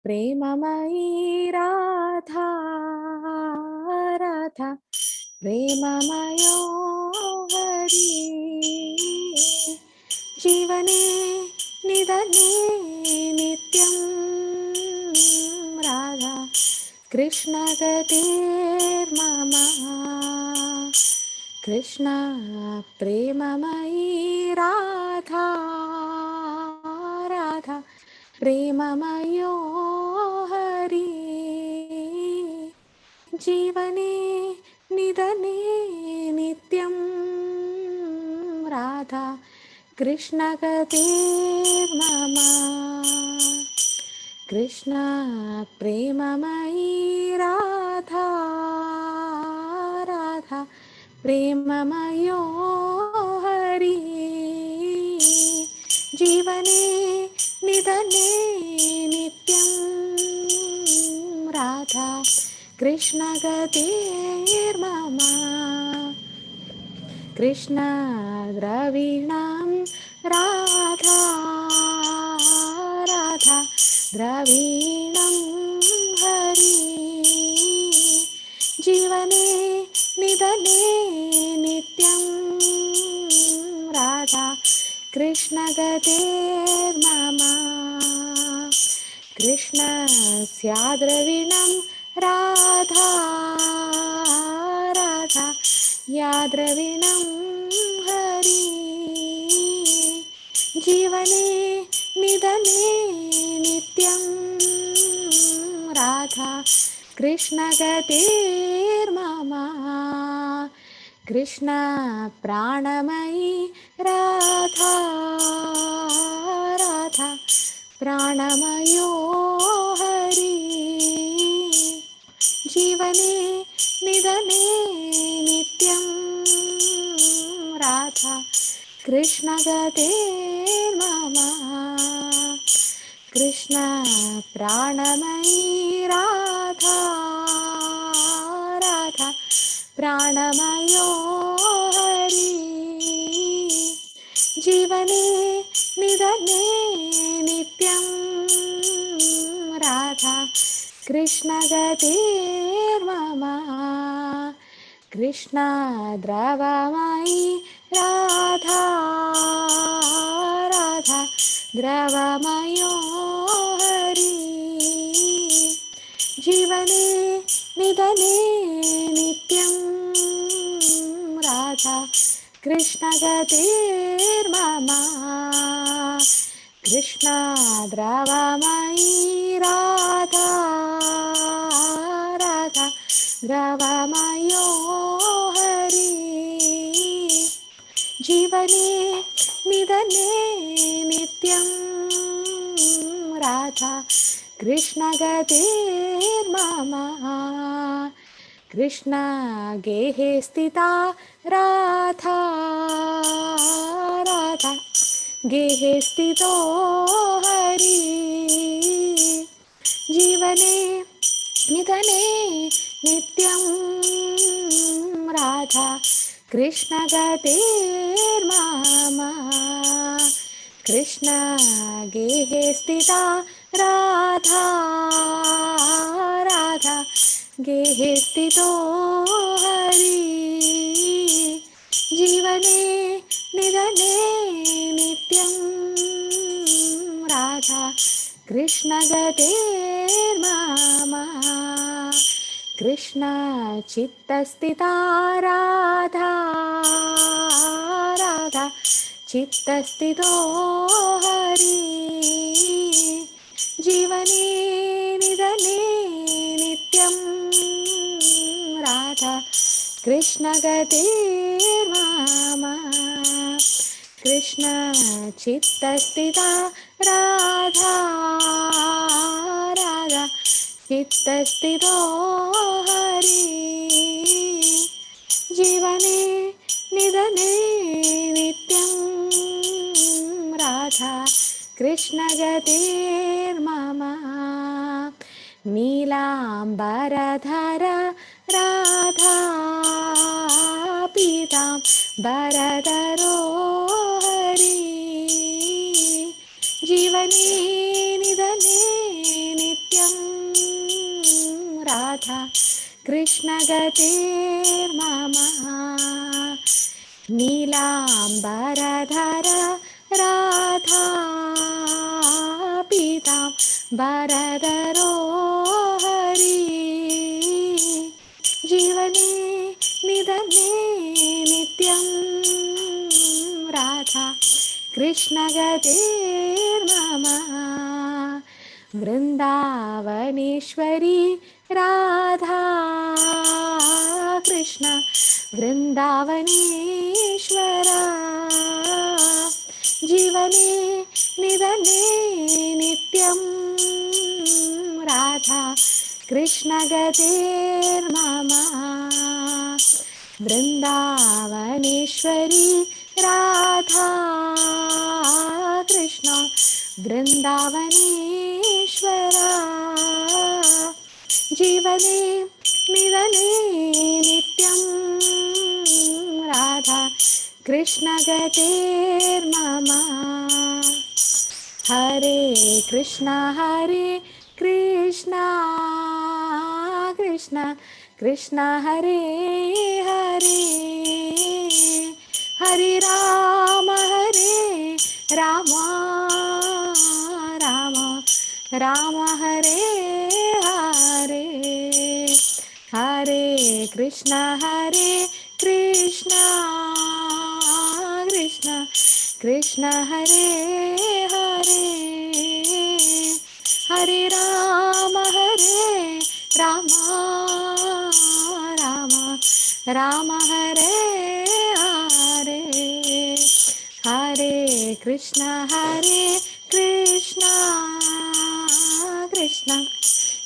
प्रेममयी राधा राधा प्रेममयो हरि जीवने निधने नित्यं राधा कृष्ण गतिर्मम कृष्ण प्रेममयी राधा राधा प्रेममयो हरि जीवने निधने नित्यं राधा कृष्ण गतिर्मम कृष्ण प्रेममयी राधा राधा प्रेममयो हरि जीवने निधने नित्यं राधा कृष्ण गतिर्मम कृष्ण द्रविणं राधा राधा द्रविणं हरि जीवने निधने नित्यं राधा कृष्ण गतिर्मम कृष्ण स्याद्रविणं राधा राधा याद्रविणं हरि जीवने निधने नित्यं राधा कृष्ण गतिर्मम कृष्ण प्राणमयी राधा राधा प्राणमयो हरि जीवने निधने नित्यं राधा कृष्ण गतिर्मम कृष्ण प्राणमयी राधा राधा प्राणमयो हरि जीवने निधने नित्यं राधा कृष्ण गतिर्मम कृष्ण द्रवमयी राधा राधा द्रवमयो हरि जीवने निधने नित्यं राधा कृष्ण गतिर्मम कृष्ण द्रवमयी राधा राधा द्रवमयो हरि जीवने निधने नित्यं राधा कृष्ण गतिर्मम कृष्ण गेहे स्थिता राधा राधा गेहे स्थितो हरि जीवने निधने नित्यं राधा कृष्ण गतिर्मम कृष्ण गेहे स्थिता राधा राधा गेहे स्थितो हरि जीवने निधने नित्यं राधा कृष्ण गतिर्मम कृष्ण चित्तस्थिता राधा राधा चित्तस्थितो हरि जीवने निधने नित्यं राधा कृष्ण गतिर्मम कृष्ण चित्तस्थिता राधा राधा चित्तस्थितो हरि जीवने निधने नित्यं राधा कृष्ण गतिर्मम नीलाम्बरधर राधा पीताम्बरधरो हरि जीवने निधने नित्यं राधा कृष्ण गतिर्मम नीलाम्बरधर राधा पीताम्बरधरो हरि जीवने निधने नित्यं राधा कृष्ण गतिर्मम वृन्दावनेश्वरी राधा कृष्ण वृन्दावनेश्वरा जीवने निधने नित्यं राधा कृष्ण गतिर्मम वृन्दावनेश्वरी राधा कृष्ण वृन्दावनेश्वरा जीवने निधने नित्यं राधा कृष्ण गतिर्मम हरे कृष्णा कृष्णा कृष्णा हरे हरे हरे राम राम राम हरे हरे हरे कृष्णा कृष्णा कृष्णा हरे हरे हरे राम राम राम हरे हरे हरे कृष्णा कृष्णा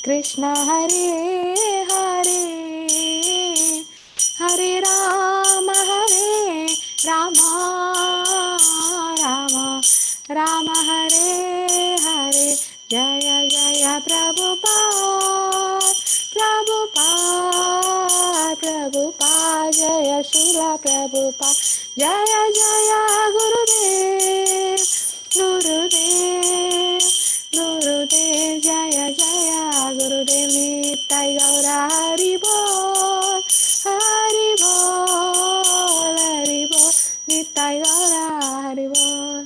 कृष्णा हरे हरे हरे राम राम राम हरे हरे जय जय प्रभुपाद जय श्रील प्रभुपाद जय जय गुरुदेव जय जय गुरुदेव नित्य गौर हरि बोल नित्य गौर हरि बोल।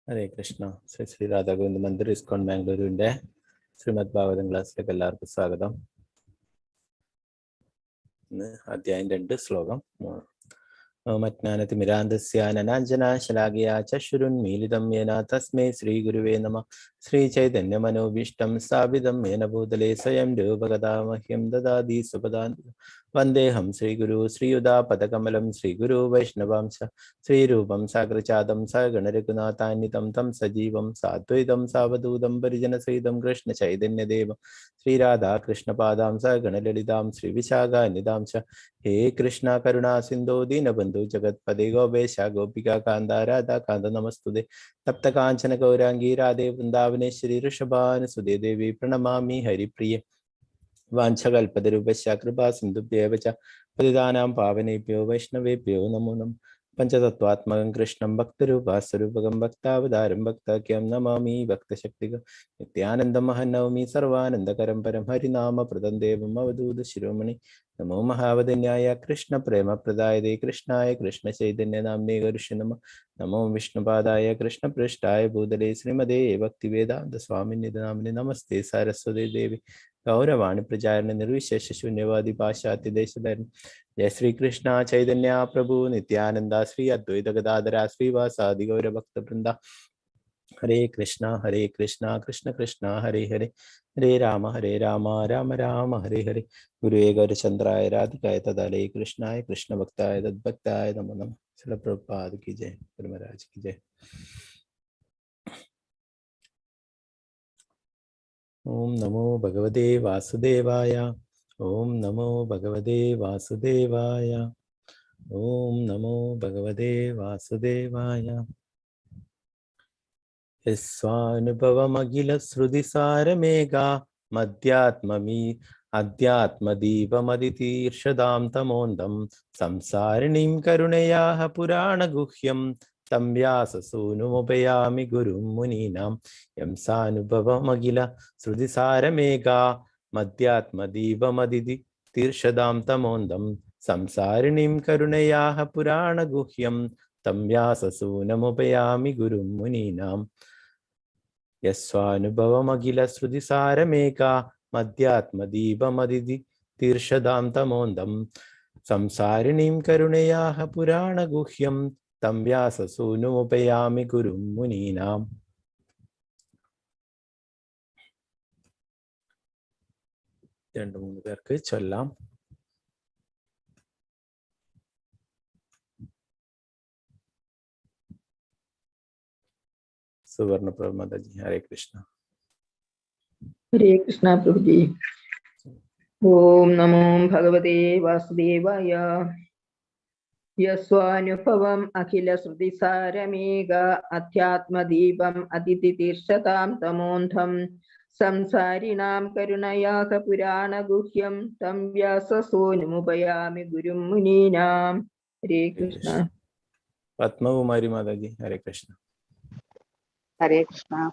ഹരേ കൃഷ്ണ. ശ്രീ ശ്രീ രാധാഗോവിന്ദ മന്ദിർ ഇസ്കോൺ ബാംഗ്ലൂരിന്റെ ശ്രീമദ് ഭാഗവതം ക്ലാസ്സിലേക്ക് എല്ലാവർക്കും സ്വാഗതം. ഇന്ന് അധ്യായം 2 ശ്ലോകം 3. മജ്ഞാനതിമിരാന്ധസ്യാനനാഞ്ജനാശലാകയാ ചക്ഷുരുന്മീലിതം യേന തസ്മൈ ശ്രീഗുരുവേ നമഃ. ശ്രീചൈതന്യമനോഭീഷ്ടം സ്ഥാപിതം യേന ഭൂതലേ സ്വയം രൂപകഥാ മഹ്യം ദദാതി സുപദാൻ. വന്ദേഹം ശ്രീഗുരു ശ്രീയുതാപദകമലം ശ്രീഗുരു വൈഷ്ണവാംശ ശ്രീരൂപം സാഗ്രജാതം സഗണരഘുനാഥാന്വിതം തം സജീവം സാദ്വൈതം സാവധൂതം പരിജനസഹിതം കൃഷ്ണ ചൈതന്യദേവം ശ്രീരാധാകൃഷ്ണപാദാം സഗണലളിതാം ശ്രീവിശാഖാന്വിതാംശ. ഹേ കൃഷ്ണ കരുണാ സിന്ധോ ദീനബന്ധു ജഗത്പദേ ഗോപേശ ഗോപികാ കാന്ത രാധാ കാന്ത നമസ്തുതേ. തപ്ത കാഞ്ചന ഗൗരാംഗീ രാധേ വൃന്ദാവനേശ്വരി ഋഷഭാനുസുതേ ദേവി പ്രണമാമി ഹരിപ്രിയേ. വാഞ്ചകൽപതരൂപശ്ച കൃപാ സിന്ധുഭ്യേവ ച പതിതാനാം പാവനേഭ്യോ വൈഷ്ണവേഭ്യോ നമോ നമഃ. പഞ്ചതത്വാത്മകം കൃഷ്ണം ഭക്തരൂപാസ്വരൂപകം ഭക്താവതാരം ഭക്താഖ്യം നമാമി ഭക്തശക്തികം. നിത്യാനന്ദമഹം നവമി സർവാനന്ദകരം പരം ഹരിനാമപ്രദം ദേവം അവധൂത ശിരോമണി. നമോ മഹാവദന്യായ കൃഷ്ണ പ്രേമപ്രദായതേ കൃഷ്ണായ കൃഷ്ണ ചൈതന്യ നാമ്നേ ഗരുഷ നമഃ. നമോ വിഷ്ണുപാദായ കൃഷ്ണപൃഷ്ഠായ ഭൂതലേ ശ്രീമതേ ഭക്തിവേദാന്ത സ്വാമിനിധി നാമിനി. നമസ്തേ സരസ്വതേ ദേവി गौरवाणी प्रचारण निर्विशेष शून्यवादी पाश्चात्य देशधर्म। जय श्री कृष्ण चैतन्य प्रभु नित्यानंद श्री अद्वैत गदाधर श्रीवासादि गौर भक्त वृंदा। हरे कृष्णा कृष्ण कृष्ण हरे हरे, हरे राम राम राम हरे हरे। गुरु गौरचंद्राय राधिकाय तदालय कृष्णाय कृष्ण भक्ताय तद्भक्ताय नमो नमः। श्रील प्रभुपाद की जय, गुरु महाराज की जय। ओम नमो भगवते वासुदेवाय, ओम नमो भगवते वासुदेवाय, ओम नमो भगवते वासुदेवाय। स्वानुभवमखिल श्रुतिसारमेघा मध्यात्ममी अध्यात्मदीपमदितीर्षदां तमोन्दं संसारिणीं करुणयाः पुराणगुह्यं तं व्याससूनुमुपयामि गुरुं मुनीनां। यं सानुभवमखिल श्रुतिसारमेघा मध्यात्मदीपमदितीर्षदां तमोन्दं संसारिणीं करुणयाः पुराणगुह्यं तं व्याससूनुमुपयामि गुरुं मुनीनां। यस्वानुभवमखिल श्रुतिसारमेका मध्यात्मदीपमदितीर्षदां तमोन्दं संसारिणीं करुणयाः पुराणगुह्यं तं व्याससूनुमुपयामि गुरुं मुनीनां। രണ്ട് മൂന്ന് പേർക്ക് ചൊല്ലാം. सुवर्ण प्रभु माता जी। हरे कृष्णा। हरे कृष्णा प्रभु जी। ओम नमो भगवते वासुदेवाय। यस्वानुभवम् अखिल श्रुति सारमेघ अध्यात्मदीपम् अदितितीर्षतां तमोन्धं संसारिणां करुणयाः पुराणगुह्यं तं व्याससूनुमुपयामि गुरुं मुनीनां। हरे कृष्णा। पद्मकुमारी माता जी। हरे कृष्णा। हरे कृष्णा।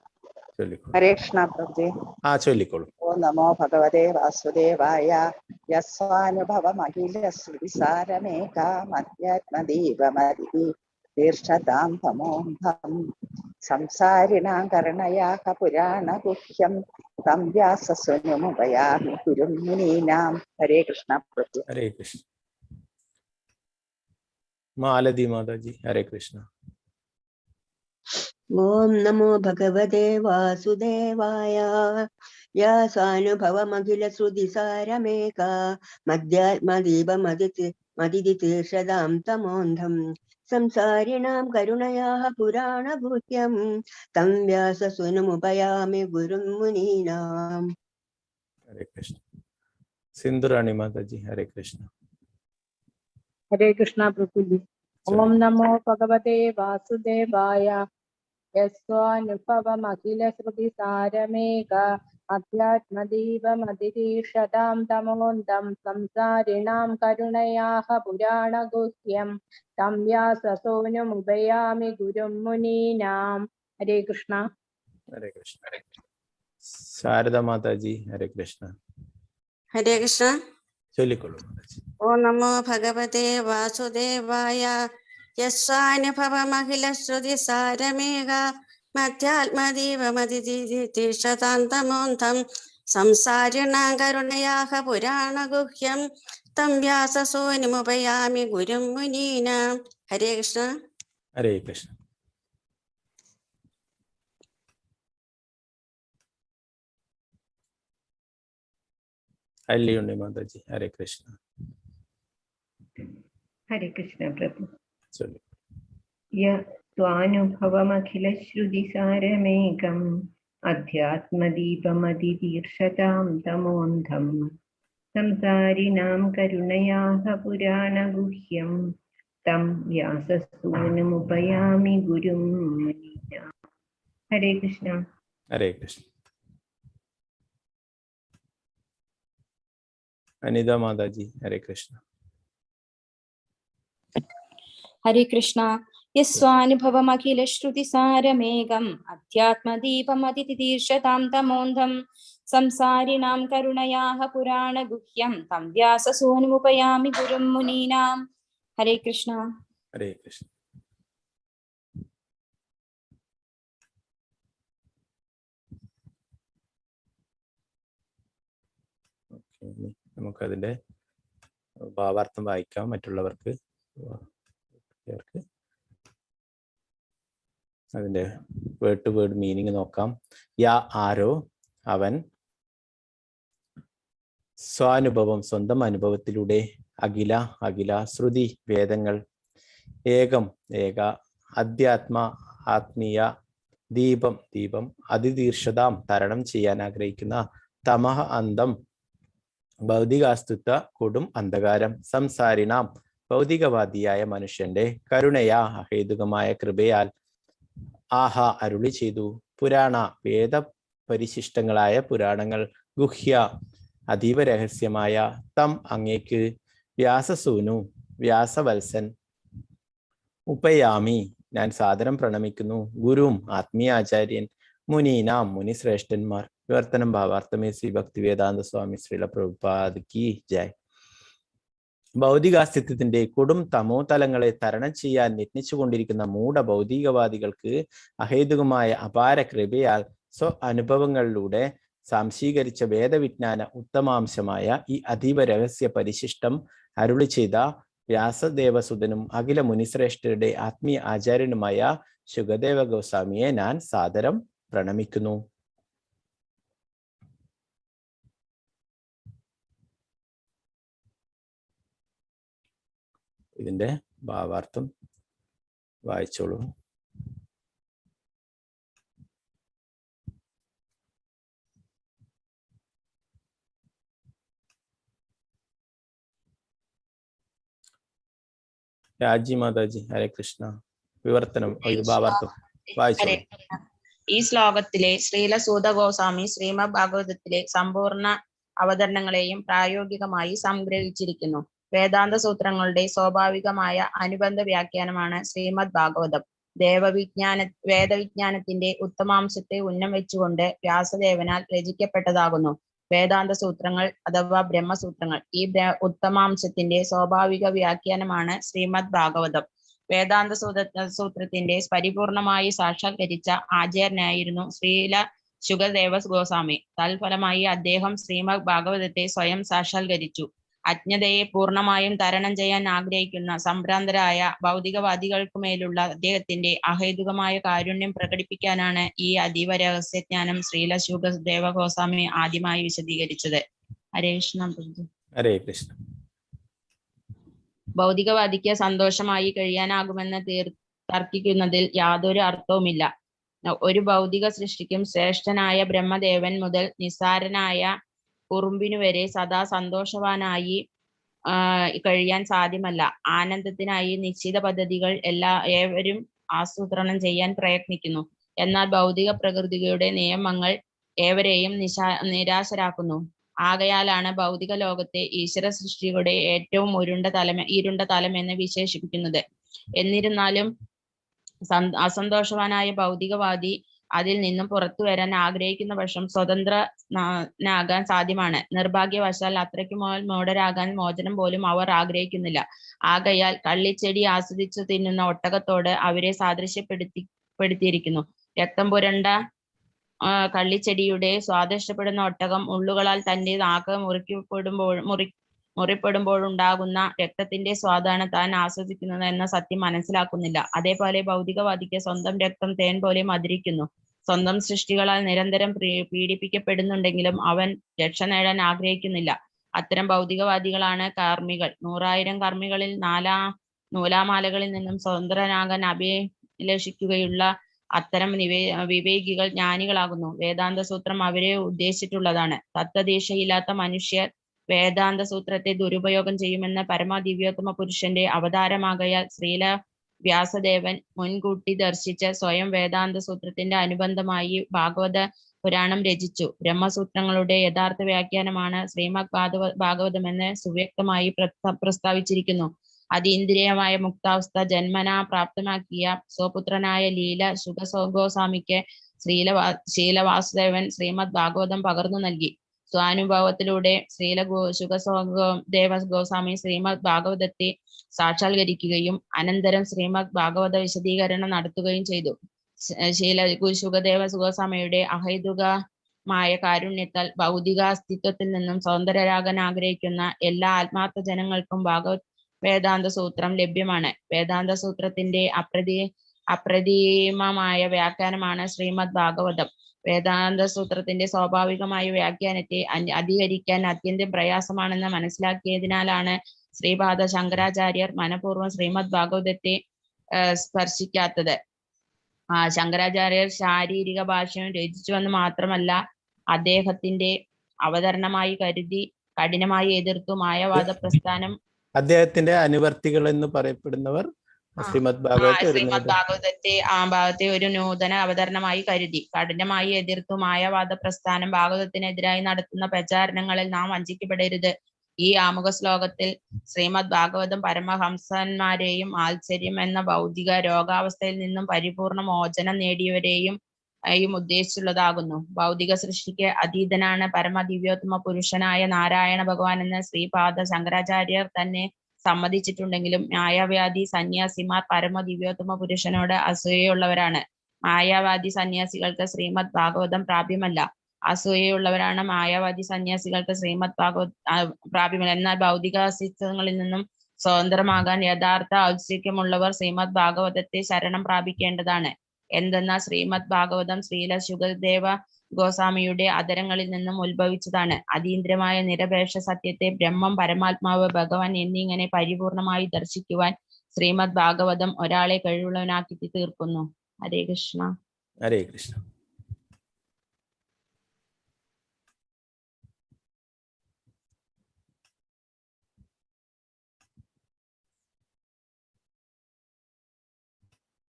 हरे कृष्णा प्रभु जी। हाँ चलिकोळु। ओम नमो भगवते वासुदेवाय। यस्वानुभवमखिल श्रुतिसारमेका मध्यात्मदीपमदितीर्षदां तमोन्धं संसारिणां करुणयाः पुराणगुह्यं तं व्याससूनुमुपयामि गुरुं मुनीनां। हरे कृष्णा प्रभु। हरे कृष्ण। मालती माता जी। हरे कृष्णा। ओम नमो भगवते वासुदेवाय। यासानुभवमखिल श्रुतिसारमेका मध्यात्मदीपमदितीर्षदां तमोन्धं संसारिणां करुणयाः पुराणगुह्यं तं व्याससूनुमुपयामि गुरुं मुनीनाम्। हरे कृष्ण। सिंधुराणी माता जी। हरे कृष्ण। हरे कृष्णा प्रभु जी। ओम नमो भगवते वासुदेवाय। यस्वानुभवमखिल श्रुतिसारमेघ अध्यात्मदीपमदितीर्षदां तमोन्दं संसारिणां करुणयाः पुराणगुह्यं तं व्याससूनुमुपयामि गुरुं मुनीनां। हरे कृष्णा। हरे कृष्ण। शारदा माता जी। हरे कृष्ण। हरे कृष्ण। चलिकोळु माता जी। ओम नमो भगवते वासुदेवाय। यस्वानुभवमखिल श्रुतिसारमेघ मध्यात्मदीपमदितीर्षदां तमोन्धं संसारिणां करुणयाः पुराणगुह्यं तं व्याससूनुमुपयामि गुरुं मुनीनां। हरे कृष्ण। हरे कृष्ण। अल्ली माता जी। हरे कृष्ण। हरे कृष्ण प्रभु। चलो। यस्वानुभवमखिल श्रुतिसारमेकम् अध्यात्मदीपमदितीर्षतां तमोन्धं संसारिणां करुणयाः पुराणगुह्यं तं व्याससूनुमुपयामि गुरुं मुनीनां। हरे कृष्ण। हरे कृष्ण। अनिता माता जी। हरे कृष्ण। हरे कृष्णा। यस्वानुभवमखिल श्रुतिसारमेघम् अध्यात्मदीपमदितीर्षतां तमोन्धं संसारिणां करुणयाः पुराणगुह्यं तं व्याससूनुमुपयामि गुरुं मुनीनां। हरे कृष्णा। हरे कृष्ण। നമുക്കതിൻ്റെ ഭാവാർത്ഥം വായിക്കാം. മറ്റുള്ളവർക്ക് അതിൻ്റെ വേർഡ് ടു വേർഡ് മീനിങ് നോക്കാം. യാ ആരോ, അവൻ, സ്വാനുഭവം സ്വന്തം അനുഭവത്തിലൂടെ, അഖില അഖില, ശ്രുതി വേദങ്ങൾ, ഏകം ഏക, അധ്യാത്മ ആത്മീയ, ദീപം ദീപം, അതിതീർഷതാം തരണം ചെയ്യാൻ ആഗ്രഹിക്കുന്ന, തമഹ അന്തം ഭൗതികാസ്തിത്വ കൊടും അന്ധകാരം, സംസാരിണാം ഭൗതികവാദിയായ മനുഷ്യന്റെ, കരുണയാ അഹേതുകമായ കൃപയാൽ, ആഹ അരുളി ചെയ്തു, പുരാണ വേദ പരിശിഷ്ടങ്ങളായ പുരാണങ്ങൾ, ഗുഹ്യ അതീവ രഹസ്യമായ, തം അങ്ങേക്ക്, വ്യാസസൂനു വ്യാസവത്സൻ, ഉപയാമി ഞാൻ സാദരം പ്രണമിക്കുന്നു, ഗുരും ആത്മീയാചാര്യൻ, മുനീനാം മുനിശ്രേഷ്ഠന്മാർ. വിവർത്തനം ഭാവാർത്ഥമേ ശ്രീ ഭക്തി വേദാന്ത സ്വാമി ശ്രീല പ്രഭുപാദ് കി ജയ്. ഭൗതികാസ്തിത്വത്തിന്റെ കൊടും തമോ തലങ്ങളെ തരണം ചെയ്യാൻ യത്നിച്ചുകൊണ്ടിരിക്കുന്ന മൂഢ ഭൗതികവാദികൾക്ക് അഹേതുകമായ അപാര കൃപയാൽ സ്വ അനുഭവങ്ങളിലൂടെ സാംശീകരിച്ച വേദവിജ്ഞാന ഉത്തമാംശമായ ഈ അതീവ രഹസ്യ പരിശിഷ്ടം അരുളി ചെയ്ത വ്യാസദേവസുതനും അഖില മുനിശ്രേഷ്ഠരുടെ ആത്മീയ ആചാര്യനുമായ ശുകദേവ ഗോസ്വാമിയെ ഞാൻ സാദരം പ്രണമിക്കുന്നു. ഇതിന്റെ ഭാവാർത്ഥം വായിച്ചോളൂ. രാജി മാതാജി, ഹരേ കൃഷ്ണ. വിവർത്തനം ഭാവാർത്ഥം വായിച്ചോളൂ. ഈ ശ്ലോകത്തിലെ ശ്രീല സൂത ഗോസ്വാമി ശ്രീമദ് ഭാഗവതത്തിലെ സമ്പൂർണ്ണ അവതരണങ്ങളെയും പ്രായോഗികമായി സംഗ്രഹിച്ചിരിക്കുന്നു. വേദാന്ത സൂത്രങ്ങളുടെ സ്വാഭാവികമായ അനുബന്ധ വ്യാഖ്യാനമാണ് ശ്രീമദ് ഭാഗവതം. വേദവിജ്ഞാനത്തിന്റെ ഉത്തമാംശത്തെ ഉന്നം വെച്ചുകൊണ്ട് വ്യാസദേവനാൽ രചിക്കപ്പെട്ടതാകുന്നു വേദാന്ത സൂത്രങ്ങൾ അഥവാ ബ്രഹ്മസൂത്രങ്ങൾ. ഈ ഉത്തമാംശത്തിന്റെ സ്വാഭാവിക വ്യാഖ്യാനമാണ് ശ്രീമദ് ഭാഗവതം. വേദാന്ത സൂത്രത്തിന്റെ പരിപൂർണമായി സാക്ഷാത്കരിച്ച ആചാര്യനായിരുന്നു ശ്രീല ശുകദേവ ഗോസ്വാമി. തൽഫലമായി അദ്ദേഹം ശ്രീമദ് ഭാഗവതത്തെ സ്വയം സാക്ഷാത്കരിച്ചു. അജ്ഞതയെ പൂർണ്ണമായും തരണം ചെയ്യാൻ ആഗ്രഹിക്കുന്ന സംഭ്രാന്തരായ ഭൗതികവാദികൾക്കുമേലുള്ള അദ്ദേഹത്തിന്റെ അഹേതുകമായ കാരുണ്യം പ്രകടിപ്പിക്കാനാണ് ഈ അതീവ രഹസ്യജ്ഞാനം ശ്രീല ശുകദേവ ഗോസ്വാമി ആദ്യമായി വിശദീകരിച്ചത്. ഹരേ കൃഷ്ണ. ഹരേ കൃഷ്ണ. ഭൗതികവാദിക്ക് സന്തോഷമായി കഴിയാനാകുമെന്ന് തർക്കിക്കുന്നതിൽ യാതൊരു അർത്ഥവുമില്ല. ഒരു ഭൗതിക സൃഷ്ടിക്കും ശ്രേഷ്ഠനായ ബ്രഹ്മദേവൻ മുതൽ നിസ്സാരനായ കുറുമ്പിനു വരെ സദാ സന്തോഷവാനായി കഴിയാൻ സാധ്യമല്ല. ആനന്ദത്തിനായി നിശ്ചിത പദ്ധതികൾ ഏവരും ആസൂത്രണം ചെയ്യാൻ പ്രയത്നിക്കുന്നു. എന്നാൽ ഭൗതിക പ്രകൃതിയുടെ നിയമങ്ങൾ ഏവരെയും നിരാശരാക്കുന്നു. ആകയാലാണ് ഭൗതിക ലോകത്തെ ഈശ്വര സൃഷ്ടിയുടെ ഏറ്റവും ഇരുണ്ട തലം എന്ന് വിശേഷിപ്പിക്കുന്നത്. എന്നിരുന്നാലും അസന്തോഷവാനായ ഭൗതികവാദി അതിൽ നിന്നും പുറത്തു വരാൻ ആഗ്രഹിക്കുന്ന പക്ഷം സ്വതന്ത്രനാകാൻ സാധ്യമാണ്. നിർഭാഗ്യവശാൽ അത്രയ്ക്ക് മൂഢരാകാൻ മോചനം പോലും അവർ ആഗ്രഹിക്കുന്നില്ല. ആകയാൽ കള്ളിച്ചെടി ആസ്വദിച്ചു തിന്നുന്ന ഒട്ടകത്തോട് അവരെ സാദൃശ്യപ്പെടുത്തിയിരിക്കുന്നു. രക്തം പുരണ്ട കള്ളിച്ചെടിയുടെ സ്വാദിഷ്ടപ്പെടുന്ന ഒട്ടകം ഉള്ളുകളാൽ തന്റെ നാക്ക് മുറിപ്പെടുമ്പോഴുണ്ടാകുന്ന രക്തത്തിന്റെ സ്വാദാണ് താൻ ആസ്വദിക്കുന്നത് എന്ന സത്യം മനസ്സിലാക്കുന്നില്ല. അതേപോലെ ഭൗതികവാദിക്ക് സ്വന്തം രക്തം തേൻ പോലെ മധുരിക്കുന്നു. സ്വന്തം സൃഷ്ടികളാൽ നിരന്തരം പീഡിപ്പിക്കപ്പെടുന്നുണ്ടെങ്കിലും അവൻ രക്ഷ നേടാൻ ആഗ്രഹിക്കുന്നില്ല. അത്തരം ഭൗതികവാദികളാണ് കർമ്മികൾ. 100,000 കർമ്മികളിൽ നൂലാമാലകളിൽ നിന്നും സ്വതന്ത്രനാകാൻ അഭിലഷിക്കുകയുള്ള അത്തരം വിവേകികൾ ജ്ഞാനികളാകുന്നു. വേദാന്ത സൂത്രം അവരെ ഉദ്ദേശിച്ചിട്ടുള്ളതാണ്. തത്വദീക്ഷയില്ലാത്ത മനുഷ്യർ വേദാന്ത സൂത്രത്തെ ദുരുപയോഗം ചെയ്യുമെന്ന പരമദിവ്യോത്തമ പുരുഷന്റെ അവതാരമാകയാൽ ശ്രീല വ്യാസദേവൻ മുൻകൂട്ടി ദർശിച്ച് സ്വയം വേദാന്ത സൂത്രത്തിന്റെ അനുബന്ധമായി ഭാഗവത പുരാണം രചിച്ചു. ബ്രഹ്മസൂത്രങ്ങളുടെ യഥാർത്ഥ വ്യാഖ്യാനമാണ് ശ്രീമദ് ഭാഗവതമെന്ന് സുവ്യക്തമായി പ്രസ്താവിച്ചിരിക്കുന്നു. അതീന്ദ്രിയമായ മുക്താവസ്ഥ ജന്മനാ പ്രാപ്തമാക്കിയ സ്വപുത്രനായ ലീല ശുകഗോസ്വാമിക്ക് ശ്രീല വാസുദേവൻ ശ്രീമദ് ഭാഗവതം പകർന്നു നൽകി. സ്വാനുഭവത്തിലൂടെ ശ്രീല ശുകദേവ ഗോസ്വാമി ശ്രീമദ് ഭാഗവതത്തെ സാക്ഷാത്കരിക്കുകയും അനന്തരം ശ്രീമദ് ഭാഗവത വിശദീകരണം നടത്തുകയും ചെയ്തു. ശുകദേവ ഗോസ്വാമിയുടെ അഹൈതുക കാരുണ്യത്താൽ ഭൗതികാസ്തിത്വത്തിൽ നിന്നും സ്വതന്ത്രരാകാൻ ആഗ്രഹിക്കുന്ന എല്ലാ ആത്മാർത്ഥ ജനങ്ങൾക്കും ഭാഗവത് വേദാന്ത സൂത്രം ലഭ്യമാണ്. വേദാന്ത സൂത്രത്തിന്റെ അപ്രതിമമായ വ്യാഖ്യാനമാണ് ശ്രീമദ് ഭാഗവതം. വേദാന്ത സൂത്രത്തിന്റെ സ്വാഭാവികമായ വ്യാഖ്യാനത്തെ അധികരിക്കാൻ അത്യന്തം പ്രയാസമാണെന്ന് മനസ്സിലാക്കിയതിനാലാണ് ശ്രീപാദ ശങ്കരാചാര്യർ മനഃപൂർവ്വം ശ്രീമദ് ഭാഗവതത്തെ സ്പർശിക്കാത്തത്. ശങ്കരാചാര്യർ ശാരീരിക ഭാഷ്യം രചിച്ചുവെന്ന് മാത്രമല്ല, അദ്ദേഹത്തിന്റെ അവതരണമായി കരുതി കഠിനമായി എതിർത്തു മായാവാദ പ്രസ്ഥാനം. അദ്ദേഹത്തിന്റെ അനുവർത്തികൾ എന്ന് പറയപ്പെടുന്നവർ ശ്രീമദ് ഭാഗവതത്തെ ഭാഗത്തെ ഒരു നൂതന അവതരണമായി കരുതി കഠിനമായി എതിർത്തു മായാവാദ പ്രസ്ഥാനം. ഭാഗവതത്തിനെതിരായി നടത്തുന്ന പ്രചാരണങ്ങളിൽ നാം വഞ്ചിക്കപ്പെടരുത്. ഈ ആമുഖ ശ്ലോകത്തിൽ ശ്രീമദ് ഭാഗവതം പരമഹംസന്മാരെയും ആത്സര്യം എന്ന ഭൗതിക രോഗാവസ്ഥയിൽ നിന്നും പരിപൂർണ മോചനം നേടിയവരെയും ഉദ്ദേശിച്ചുള്ളതാകുന്നു. ഭൗതിക സൃഷ്ടിക്ക് അതീതനാണ് പരമദിവ്യോത്തമ പുരുഷനായ നാരായണ ഭഗവാൻ എന്ന് ശ്രീപാദ ശങ്കരാചാര്യർ തന്നെ സമ്മതിച്ചിട്ടുണ്ടെങ്കിലും മായാവാദി സന്യാസിമാർ പരമദിവ്യോത്തമ പുരുഷനോട് അസൂയയുള്ളവരാണ്. മായാവാദി സന്യാസികൾക്ക് ശ്രീമദ് ഭാഗവതം പ്രാപ്യമല്ല. അസൂയയുള്ളവരാണ് മായാവാദി സന്യാസികൾക്ക് ശ്രീമദ് പ്രാപ്യമല്ല. എന്നാൽ ഭൗതിക അസ്തിത്വങ്ങളിൽ നിന്നും സ്വതന്ത്രമാകാൻ യഥാർത്ഥ ഔത്സുക്യമുള്ളവർ ശ്രീമദ് ഭാഗവതത്തെ ശരണം പ്രാപിക്കേണ്ടതാണ്. എന്തെന്നാൽ ശ്രീമദ് ഭാഗവതം ശ്രീല ശുകദേവ ഗോസ്വാമിയുടെ അധരങ്ങളിൽ നിന്നും ഉത്ഭവിച്ചതാണ്. അതീന്ദ്രമായ നിരപേക്ഷ സത്യത്തെ ബ്രഹ്മം, പരമാത്മാവ്, ഭഗവാൻ എന്നിങ്ങനെ പരിപൂർണമായി ദർശിക്കുവാൻ ശ്രീമദ് ഭാഗവതം ഒരാളെ കഴിവുള്ളവനാക്കി തീർക്കുന്നു. ഹരേ കൃഷ്ണ. ഹരേ കൃഷ്ണ.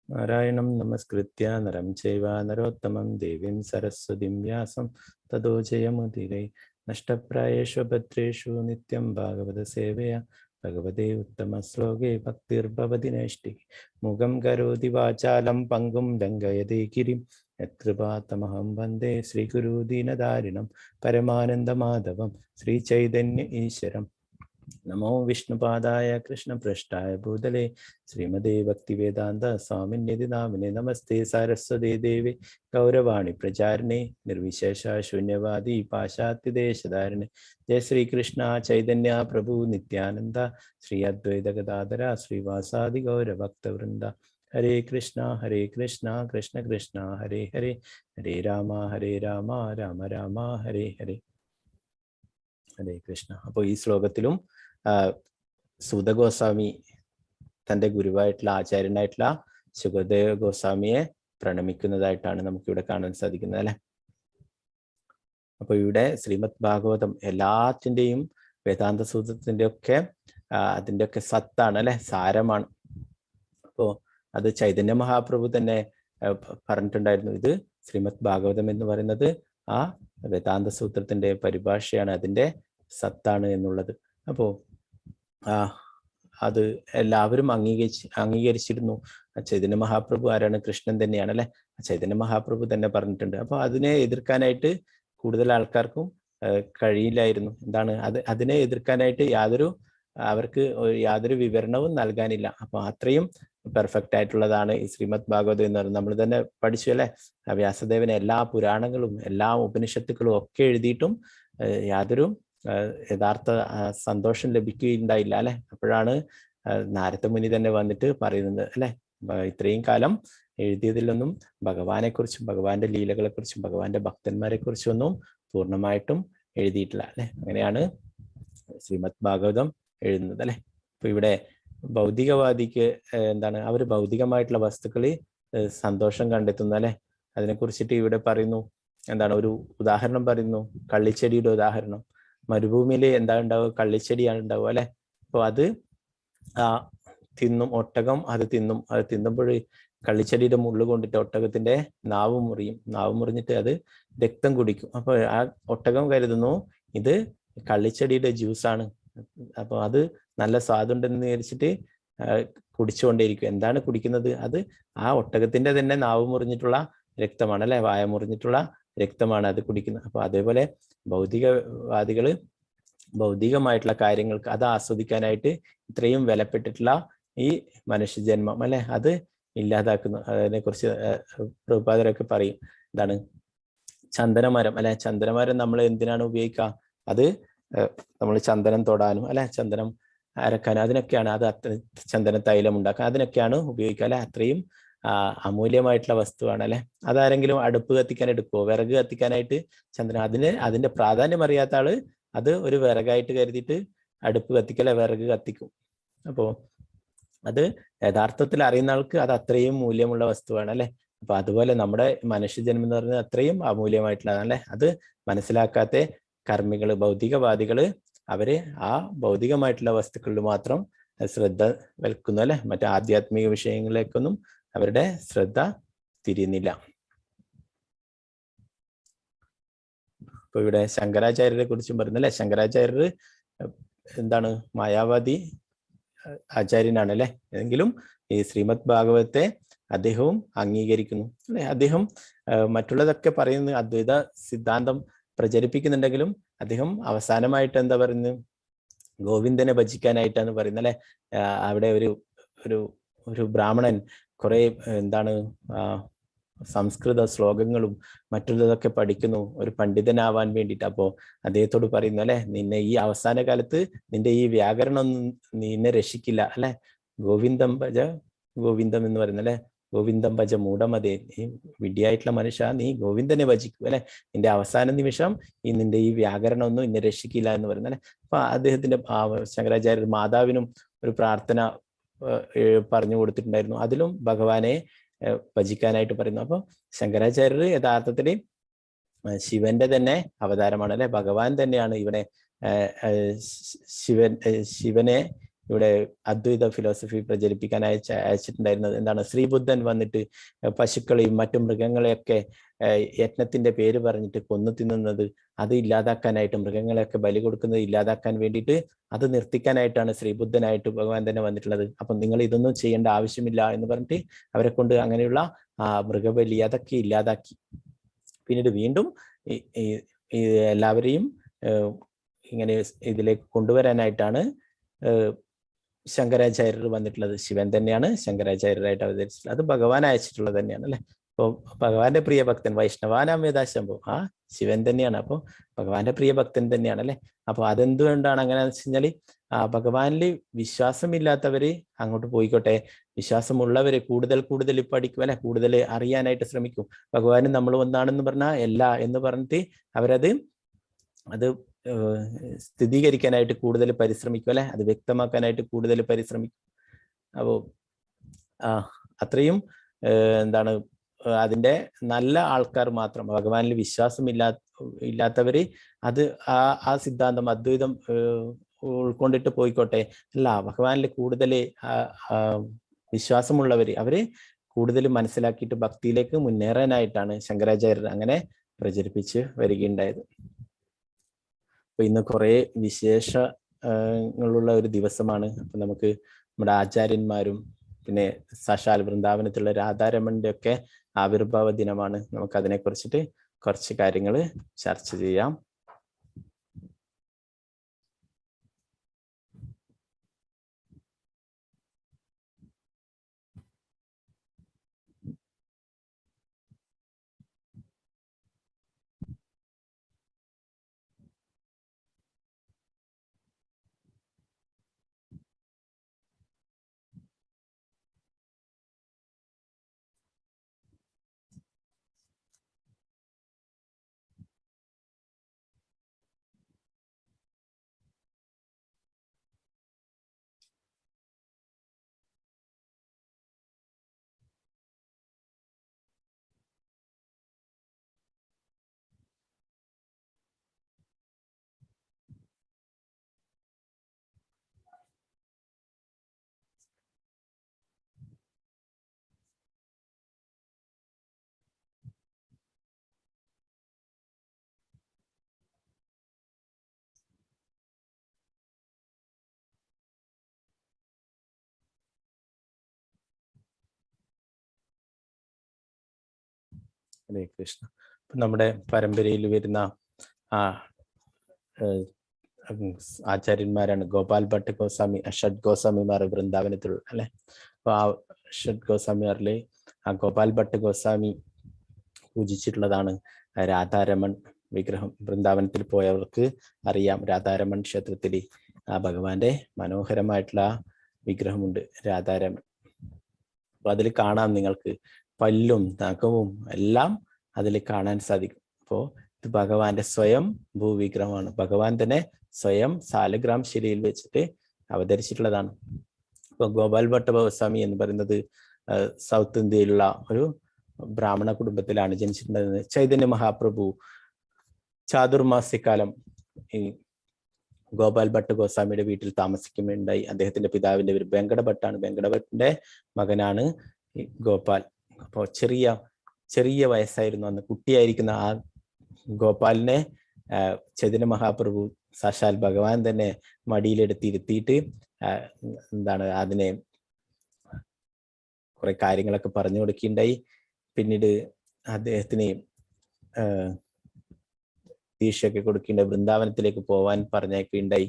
നാരായണം നമസ്കൃത്യ നരം ചൈവ നരോത്തമം ദേവീം സരസ്വതീം വ്യാസം തതോ ജയമുദിരൈ. നഷ്ടപ്രായേഷു ഭദ്രേഷു നിത്യം ഭാഗവത സേവയ ഭഗവതേ ഉത്തമ ശ്ലോകേ ഭക്തിർഭവതി നൈഷ്ഠികി. മുഖം കരോതി വാചാലം പങ്കും ലംഘയതേ ഗിരിം യത്കൃപാതമഹം വന്ദേ ശ്രീഗുരു ദീനധാരിണം പരമാനന്ദമാധവം ശ്രീചൈതന്യ ഈശ്വരം. നമോ വിഷ്ണുപാദായ കൃഷ്ണപൃഷ്ഠായ ഭൂതലേ ശ്രീമദേ ഭക്തിവേദാന്ത സ്വാമിന്യതി നാമിനെ. നമസ്തേ സാരസ്വതേ ദേവി ഗൗരവാണി പ്രചാരിണേ നിർവിശേഷ ശൂന്യവാദി പാശ്ചാത്യദേശധാരിണേ. ജയ ശ്രീകൃഷ്ണ ചൈതന്യ പ്രഭു നിത്യാനന്ദ ശ്രീ അദ്വൈത ഗദാധര ശ്രീവാസാദി ഗൗരഭക്തവൃന്ദ. ഹരേ കൃഷ്ണ കൃഷ്ണ കൃഷ്ണ ഹരേ ഹരേ, ഹരേ രാമ രാമ രാമ ഹരേ ഹരേ. ഹരേ കൃഷ്ണ. അപ്പോൾ ഈ ശ്ലോകത്തിലും സൂത ഗോസ്വാമി തൻ്റെ ഗുരുവായിട്ടുള്ള ആചാര്യനായിട്ടുള്ള ശുകദേവ ഗോസ്വാമിയെ പ്രണമിക്കുന്നതായിട്ടാണ് നമുക്കിവിടെ കാണാൻ സാധിക്കുന്നത്, അല്ലെ. അപ്പൊ ഇവിടെ ശ്രീമദ് ഭാഗവതം എല്ലാത്തിൻ്റെയും വേദാന്ത സൂത്രത്തിന്റെ ഒക്കെ അതിൻ്റെ ഒക്കെ സത്താണ്, അല്ലെ, സാരമാണ്. അപ്പോൾ അത് ചൈതന്യ മഹാപ്രഭു തന്നെ പറഞ്ഞിട്ടുണ്ടായിരുന്നു. ഇത് ശ്രീമദ് ഭാഗവതം എന്ന് പറയുന്നത് ആ വേദാന്ത സൂത്രത്തിന്റെ പരിഭാഷയാണ്, അതിൻ്റെ സത്താണ് എന്നുള്ളത്. അപ്പോൾ അത് എല്ലാവരും അംഗീകരിച്ചിരുന്നു. ചൈതന്യ മഹാപ്രഭു ആരാണ്? കൃഷ്ണൻ തന്നെയാണ്, അല്ലെ. ചൈതന്യ മഹാപ്രഭു തന്നെ പറഞ്ഞിട്ടുണ്ട്. അപ്പൊ അതിനെ എതിർക്കാനായിട്ട് കൂടുതൽ ആൾക്കാർക്കും കഴിയില്ലായിരുന്നു. എന്താണ് അതിനെ എതിർക്കാനായിട്ട് അവർക്ക് യാതൊരു വിവരണവും നൽകാനില്ല. അപ്പൊ അത്രയും പെർഫെക്റ്റ് ആയിട്ടുള്ളതാണ് ഈ ശ്രീമദ് ഭാഗവതം എന്ന് പറയുന്നത്. നമ്മൾ തന്നെ പഠിച്ചു, അല്ലെ. വ്യാസദേവന് എല്ലാ പുരാണങ്ങളും എല്ലാ ഉപനിഷത്തുക്കളും ഒക്കെ എഴുതിയിട്ടും യാതൊരു യഥാർത്ഥ സന്തോഷം ലഭിക്കുകയുണ്ടായില്ല, അല്ലെ. അപ്പോഴാണ് നാരദ മുനി തന്നെ വന്നിട്ട് പറയുന്നത്, അല്ലെ, ഇത്രയും കാലം എഴുതിയതിലൊന്നും ഭഗവാനെ കുറിച്ചും ഭഗവാന്റെ ലീലകളെ കുറിച്ചും ഭഗവാന്റെ ഭക്തന്മാരെ കുറിച്ചും ഒന്നും പൂർണ്ണമായിട്ടും എഴുതിയിട്ടില്ല, അല്ലെ. അങ്ങനെയാണ് ശ്രീമദ് ഭാഗവതം എഴുതുന്നത്, അല്ലെ. അപ്പൊ ഇവിടെ ഭൗതികവാദിക്ക് എന്താണ്, അവർ ഭൗതികമായിട്ടുള്ള വസ്തുക്കളിൽ സന്തോഷം കണ്ടെത്തുന്നു, അല്ലെ. അതിനെ കുറിച്ചിട്ട് ഇവിടെ പറയുന്നു. എന്താണ് ഒരു ഉദാഹരണം പറയുന്നു, കള്ളിച്ചെടിയുടെ ഉദാഹരണം. മരുഭൂമിയിൽ എന്താ ഉണ്ടാവുക? കള്ളിച്ചെടിയാണ് ഉണ്ടാവുക, അല്ലെ. അപ്പോൾ അത് തിന്നും, ഒട്ടകം അത് തിന്നുമ്പോൾ കള്ളിച്ചെടിയുടെ മുള്ളു കൊണ്ടിട്ട് ഒട്ടകത്തിന്റെ നാവ് മുറിഞ്ഞിട്ട് അത് രക്തം കുടിക്കും. അപ്പൊ ആ ഒട്ടകം കരുതുന്നു ഇത് കള്ളിച്ചെടിയുടെ ജ്യൂസാണ്, അപ്പൊ അത് നല്ല സ്വാദുണ്ടെന്ന് വിചാരിച്ചിട്ട് കുടിച്ചുകൊണ്ടേയിരിക്കും. എന്താണ് കുടിക്കുന്നത്? അത് ആ ഒട്ടകത്തിന്റെ തന്നെ നാവ് മുറിഞ്ഞിട്ടുള്ള രക്തമാണ്, അല്ലെ, വായ മുറിഞ്ഞിട്ടുള്ള രക്തമാണ് അത് കുടിക്കുന്നത്. അപ്പൊ അതേപോലെ ഭൗതികവാദികള് ഭൗതികമായിട്ടുള്ള കാര്യങ്ങൾക്ക് അത് ആസ്വദിക്കാനായിട്ട് ഇത്രയും വിലപ്പെട്ടിട്ടുള്ള ഈ മനുഷ്യജന്മം, അല്ലെ, അത് ഇല്ലാതാക്കുന്നു. അതിനെ കുറിച്ച് പ്രഭുപാദരൊക്കെ പറയും. എന്താണ് ചന്ദനമരം അല്ലെ, ചന്ദനമരം നമ്മൾ എന്തിനാണ് ഉപയോഗിക്കുക? അത് നമ്മൾ ചന്ദനം തൊടാനും അല്ലെ, ചന്ദനം അരക്കാനും അതിനൊക്കെയാണ്, അത് ചന്ദന തൈലം ഉണ്ടാക്കാൻ അതിനൊക്കെയാണ് ഉപയോഗിക്കുക അല്ലെ. അത്രയും അമൂല്യമായിട്ടുള്ള വസ്തുവാണ് അല്ലെ. അതാരെങ്കിലും അടുപ്പ് കത്തിക്കാൻ എടുക്കുമോ? വിറക് കത്തിക്കാനായിട്ട് ചന്ദനം, അതിന്റെ പ്രാധാന്യം അറിയാത്ത ആള് അത് ഒരു വിറകായിട്ട് കരുതിയിട്ട് അടുപ്പ് കത്തിക്കല, വിറക് കത്തിക്കും. അപ്പോ അത് യഥാർത്ഥത്തിൽ അറിയുന്ന ആൾക്ക് അത് അത്രയും മൂല്യമുള്ള വസ്തുവാണ് അല്ലെ. അപ്പൊ അതുപോലെ നമ്മുടെ മനുഷ്യജന്മം എന്ന് പറയുന്നത് അത്രയും അമൂല്യമായിട്ടുള്ളതാണ് അല്ലെ. അത് മനസ്സിലാക്കാത്ത കർമ്മികള്, ഭൗതികവാദികള്, അവര് ആ ഭൗതികമായിട്ടുള്ള വസ്തുക്കളിൽ മാത്രം ശ്രദ്ധ വെൽക്കുന്നു അല്ലെ. മറ്റു ആധ്യാത്മിക വിഷയങ്ങളിലേക്കൊന്നും അവരുടെ ശ്രദ്ധ തിരിയുന്നില്ല. ഇപ്പൊ ഇവിടെ ശങ്കരാചാര്യരെ കുറിച്ചും പറയുന്നല്ലേ. ശങ്കരാചാര്യർ എന്താണ്? മായാവാദി ആചാര്യനാണ് അല്ലെ. എങ്കിലും ഈ ശ്രീമദ് ഭാഗവത്തെ അദ്ദേഹവും അംഗീകരിക്കുന്നു അല്ലെ. അദ്ദേഹം മറ്റുള്ളതൊക്കെ പറയുന്ന അദ്വൈത സിദ്ധാന്തം പ്രചരിപ്പിക്കുന്നുണ്ടെങ്കിലും അദ്ദേഹം അവസാനമായിട്ട് എന്താ പറയുന്നത്? ഗോവിന്ദനെ ഭജിക്കാനായിട്ടാണ് പറയുന്നത് അല്ലെ. അവിടെ ഒരു ബ്രാഹ്മണൻ കുറെ എന്താണ് സംസ്കൃത ശ്ലോകങ്ങളും മറ്റുള്ളതൊക്കെ പഠിക്കുന്നു ഒരു പണ്ഡിതനാവാൻ വേണ്ടിയിട്ട്. അപ്പോ അദ്ദേഹത്തോട് പറയുന്നു അല്ലെ, നിന്നെ ഈ അവസാന കാലത്ത് നിന്റെ ഈ വ്യാകരണം നിന്നെ രക്ഷിക്കില്ല അല്ലെ. ഗോവിന്ദം ഭജ, ഗോവിന്ദം എന്ന് പറയുന്നത് അല്ലെ. ഗോവിന്ദം ഭജ മൂഢമതേ, നീ വിഡ്ഢിയായിട്ടുള്ള മനുഷ്യ, നീ ഗോവിന്ദനെ ഭജിക്കൂ അല്ലെ. നിന്റെ അവസാന നിമിഷം നിന്റെ ഈ വ്യാകരണം ഒന്നും നിന്നെ രക്ഷിക്കില്ല എന്ന് പറയുന്നത് അല്ലെ. അപ്പൊ അദ്ദേഹത്തിന്റെ ശങ്കരാചാര്യർ മാതാവിനും ഒരു പ്രാർത്ഥന പറഞ്ഞു കൊടുത്തിട്ടുണ്ടായിരുന്നു. അതിലും ഭഗവാനെ ഭജിക്കാനായിട്ട് പറയുന്നു. അപ്പൊ ശങ്കരാചാര്യർ യഥാർത്ഥത്തിൽ ശിവന്റെ തന്നെ അവതാരമാണ് അല്ലെ. ഭഗവാൻ തന്നെയാണ് ഇവനെ ശിവനെ ഇവിടെ അദ്വൈത ഫിലോസഫി പ്രചരിപ്പിക്കാൻ അയച്ചിട്ടുണ്ടായിരുന്നത്. എന്താണ്? ശ്രീബുദ്ധൻ വന്നിട്ട് പശുക്കളെയും മറ്റു മൃഗങ്ങളെയൊക്കെ യജ്ഞത്തിന്റെ പേര് പറഞ്ഞിട്ട് കൊന്നു തിന്നുന്നത്, അത് ഇല്ലാതാക്കാനായിട്ട്, മൃഗങ്ങളെയൊക്കെ ബലി കൊടുക്കുന്നത് ഇല്ലാതാക്കാൻ വേണ്ടിയിട്ട്, അത് നിർത്തിക്കാനായിട്ടാണ് ശ്രീബുദ്ധനായിട്ട് ഭഗവാൻ തന്നെ വന്നിട്ടുള്ളത്. അപ്പം നിങ്ങൾ ഇതൊന്നും ചെയ്യേണ്ട ആവശ്യമില്ല എന്ന് പറഞ്ഞിട്ട് അവരെ കൊണ്ട് അങ്ങനെയുള്ള മൃഗബലി അതൊക്കെ ഇല്ലാതാക്കി. പിന്നീട് വീണ്ടും എല്ലാവരെയും ഇങ്ങനെ ഇതിലേക്ക് കൊണ്ടുവരാനായിട്ടാണ് ശങ്കരാചാര്യർ വന്നിട്ടുള്ളത്. ശിവൻ തന്നെയാണ് ശങ്കരാചാര്യരായിട്ട് അവതരിച്ചിട്ടുള്ളത്. അത് ഭഗവാൻ അയച്ചിട്ടുള്ളത് തന്നെയാണ് അല്ലെ. അപ്പോൾ ഭഗവാന്റെ പ്രിയ ഭക്തൻ വൈഷ്ണവാനാം യഥാശംഭു, ശിവൻ തന്നെയാണ്. അപ്പോൾ ഭഗവാന്റെ പ്രിയ ഭക്തൻ തന്നെയാണ് അല്ലെ. അപ്പൊ അതെന്തുകൊണ്ടാണ് അങ്ങനെ വെച്ച് കഴിഞ്ഞാല് ഭഗവാനിൽ വിശ്വാസമില്ലാത്തവര് അങ്ങോട്ട് പോയിക്കോട്ടെ, വിശ്വാസമുള്ളവര് കൂടുതൽ പഠിക്കും അല്ലെ, കൂടുതൽ അറിയാനായിട്ട് ശ്രമിക്കും. ഭഗവാന് നമ്മൾ ഒന്നാണെന്ന് പറഞ്ഞാൽ എല്ലാ എന്ന് പറഞ്ഞിട്ട് അവരത് സ്ഥിരീകരിക്കാനായിട്ട് കൂടുതൽ പരിശ്രമിക്കും അല്ലെ, അത് വ്യക്തമാക്കാനായിട്ട് കൂടുതൽ പരിശ്രമിക്കും. അപ്പോ അത്രയും എന്താണ് അതിന്റെ നല്ല ആൾക്കാർ മാത്രം, ഭഗവാനിൽ വിശ്വാസം ഇല്ലാത്തവര് അത് ആ സിദ്ധാന്തം അദ്വൈതം ഉൾക്കൊണ്ടിട്ട് പോയിക്കോട്ടെ. അല്ല, ഭഗവാനിൽ കൂടുതൽ വിശ്വാസമുള്ളവര് അവര് കൂടുതൽ മനസ്സിലാക്കിയിട്ട് ഭക്തിയിലേക്ക് മുന്നേറാനായിട്ടാണ് ശങ്കരാചാര്യർ അങ്ങനെ പ്രചരിപ്പിച്ച് വരികയുണ്ടായത്. അപ്പൊ ഇന്ന് കുറെ വിശേഷങ്ങളുള്ള ഒരു ദിവസമാണ്. അപ്പൊ നമുക്ക് നമ്മുടെ ആചാര്യന്മാരും പിന്നെ സാക്ഷാൽ വൃന്ദാവനത്തിലുള്ള രാധാരമണിന്റെ ഒക്കെ ആവിർഭാവ ദിനമാണ്. നമുക്ക് അതിനെ കുറിച്ചിട്ട് കുറച്ച് കാര്യങ്ങൾ ചർച്ച ചെയ്യാം. ഹരേ കൃഷ്ണ. നമ്മുടെ പരമ്പരയിൽ വരുന്ന ആചാര്യന്മാരാണ് ഗോപാൽ ഭട്ട് ഗോസ്വാമി, ഷഡ് ഗോസ്വാമിമാർ വൃന്ദാവനത്തിലുള്ള അല്ലെ. അപ്പൊ ആ ഷഡ് ഗോസ്വാമിമാരിലെ ഗോപാൽ ഭട്ട് ഗോസ്വാമി പൂജിച്ചിട്ടുള്ളതാണ് രാധാരമൺ വിഗ്രഹം വൃന്ദാവനത്തിൽ പോയവർക്ക് അറിയാം. രാധാരമൺ ക്ഷേത്രത്തിൽ ആ ഭഗവാന്റെ മനോഹരമായിട്ടുള്ള വിഗ്രഹമുണ്ട്, രാധാരമൺ. അപ്പൊ അതിൽ കാണാം നിങ്ങൾക്ക് പല്ലും നഖവും എല്ലാം അതിൽ കാണാൻ സാധിക്കും. അപ്പോൾ ഇത് ഭഗവാന്റെ സ്വയം ഭൂവിഗ്രഹമാണ്. ഭഗവാൻ തന്നെ സ്വയം സാലഗ്രാം ശിലയിൽ വെച്ചിട്ട് അവതരിച്ചിട്ടുള്ളതാണ്. ഇപ്പൊ ഗോപാൽ ഭട്ട ഗോസ്വാമി എന്ന് പറയുന്നത് സൗത്ത് ഇന്ത്യയിലുള്ള ഒരു ബ്രാഹ്മണ കുടുംബത്തിലാണ് ജനിച്ചിട്ടുണ്ടായിരുന്നത്. ചൈതന്യ മഹാപ്രഭു ചാതുർമാസ്യക്കാലം ഈ ഗോപാൽ ഭട്ട് ഗോസ്വാമിയുടെ വീട്ടിൽ താമസിക്കുന്നുണ്ടായി. അദ്ദേഹത്തിന്റെ പിതാവിന്റെ പേര് വെങ്കടഭട്ടാണ്. വെങ്കടഭട്ടിന്റെ മകനാണ് ഈ ഗോപാൽ. അപ്പോൾ ചെറിയ വയസ്സായിരുന്നു അന്ന്. കുട്ടിയായിരിക്കുന്ന ആ ഗോപാലിനെ ചൈതന്യ മഹാപ്രഭു സാക്ഷാൽ ഭഗവാൻ തന്നെ മടിയിലെടുത്തിരുത്തിയിട്ട് എന്താണ് അതിനെ കുറെ കാര്യങ്ങളൊക്കെ പറഞ്ഞു കൊടുക്കുകയുണ്ടായി. പിന്നീട് അദ്ദേഹത്തിന് ദീക്ഷയൊക്കെ കൊടുക്കുകയുണ്ടായി. വൃന്ദാവനത്തിലേക്ക് പോവാൻ പറഞ്ഞേക്കുകയുണ്ടായി.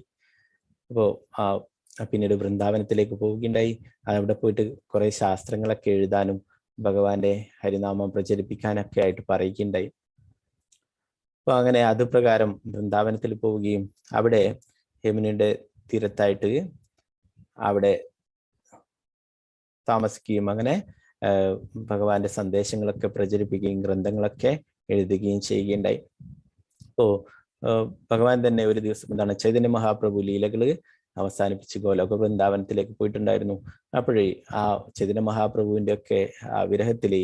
അപ്പോൾ പിന്നീട് വൃന്ദാവനത്തിലേക്ക് പോവുകയുണ്ടായി. അവിടെ പോയിട്ട് കുറെ ശാസ്ത്രങ്ങളൊക്കെ എഴുതാനും ഭഗവാന്റെ ഹരിനാമം പ്രചരിപ്പിക്കാനൊക്കെ ആയിട്ട് പറയുകയുണ്ടായി. അപ്പൊ അങ്ങനെ അത് പ്രകാരം വൃന്ദാവനത്തിൽ പോവുകയും അവിടെ യമുനയുടെ തീരത്തായിട്ട് അവിടെ താമസിക്കുകയും അങ്ങനെ ഭഗവാന്റെ സന്ദേശങ്ങളൊക്കെ പ്രചരിപ്പിക്കുകയും ഗ്രന്ഥങ്ങളൊക്കെ എഴുതുകയും ചെയ്യുകയുണ്ടായി. അപ്പോ ഭഗവാൻ തന്നെ ഒരു ദിവസം എന്താണ് ചൈതന്യ മഹാപ്രഭു ലീലകള് അവസാനിപ്പിച്ച് ഗോലോക വൃന്ദാവനത്തിലേക്ക് പോയിട്ടുണ്ടായിരുന്നു. അപ്പോഴേ ആ ചൈതന്യ മഹാപ്രഭുവിന്റെ ഒക്കെ ആ വിരഹത്തില്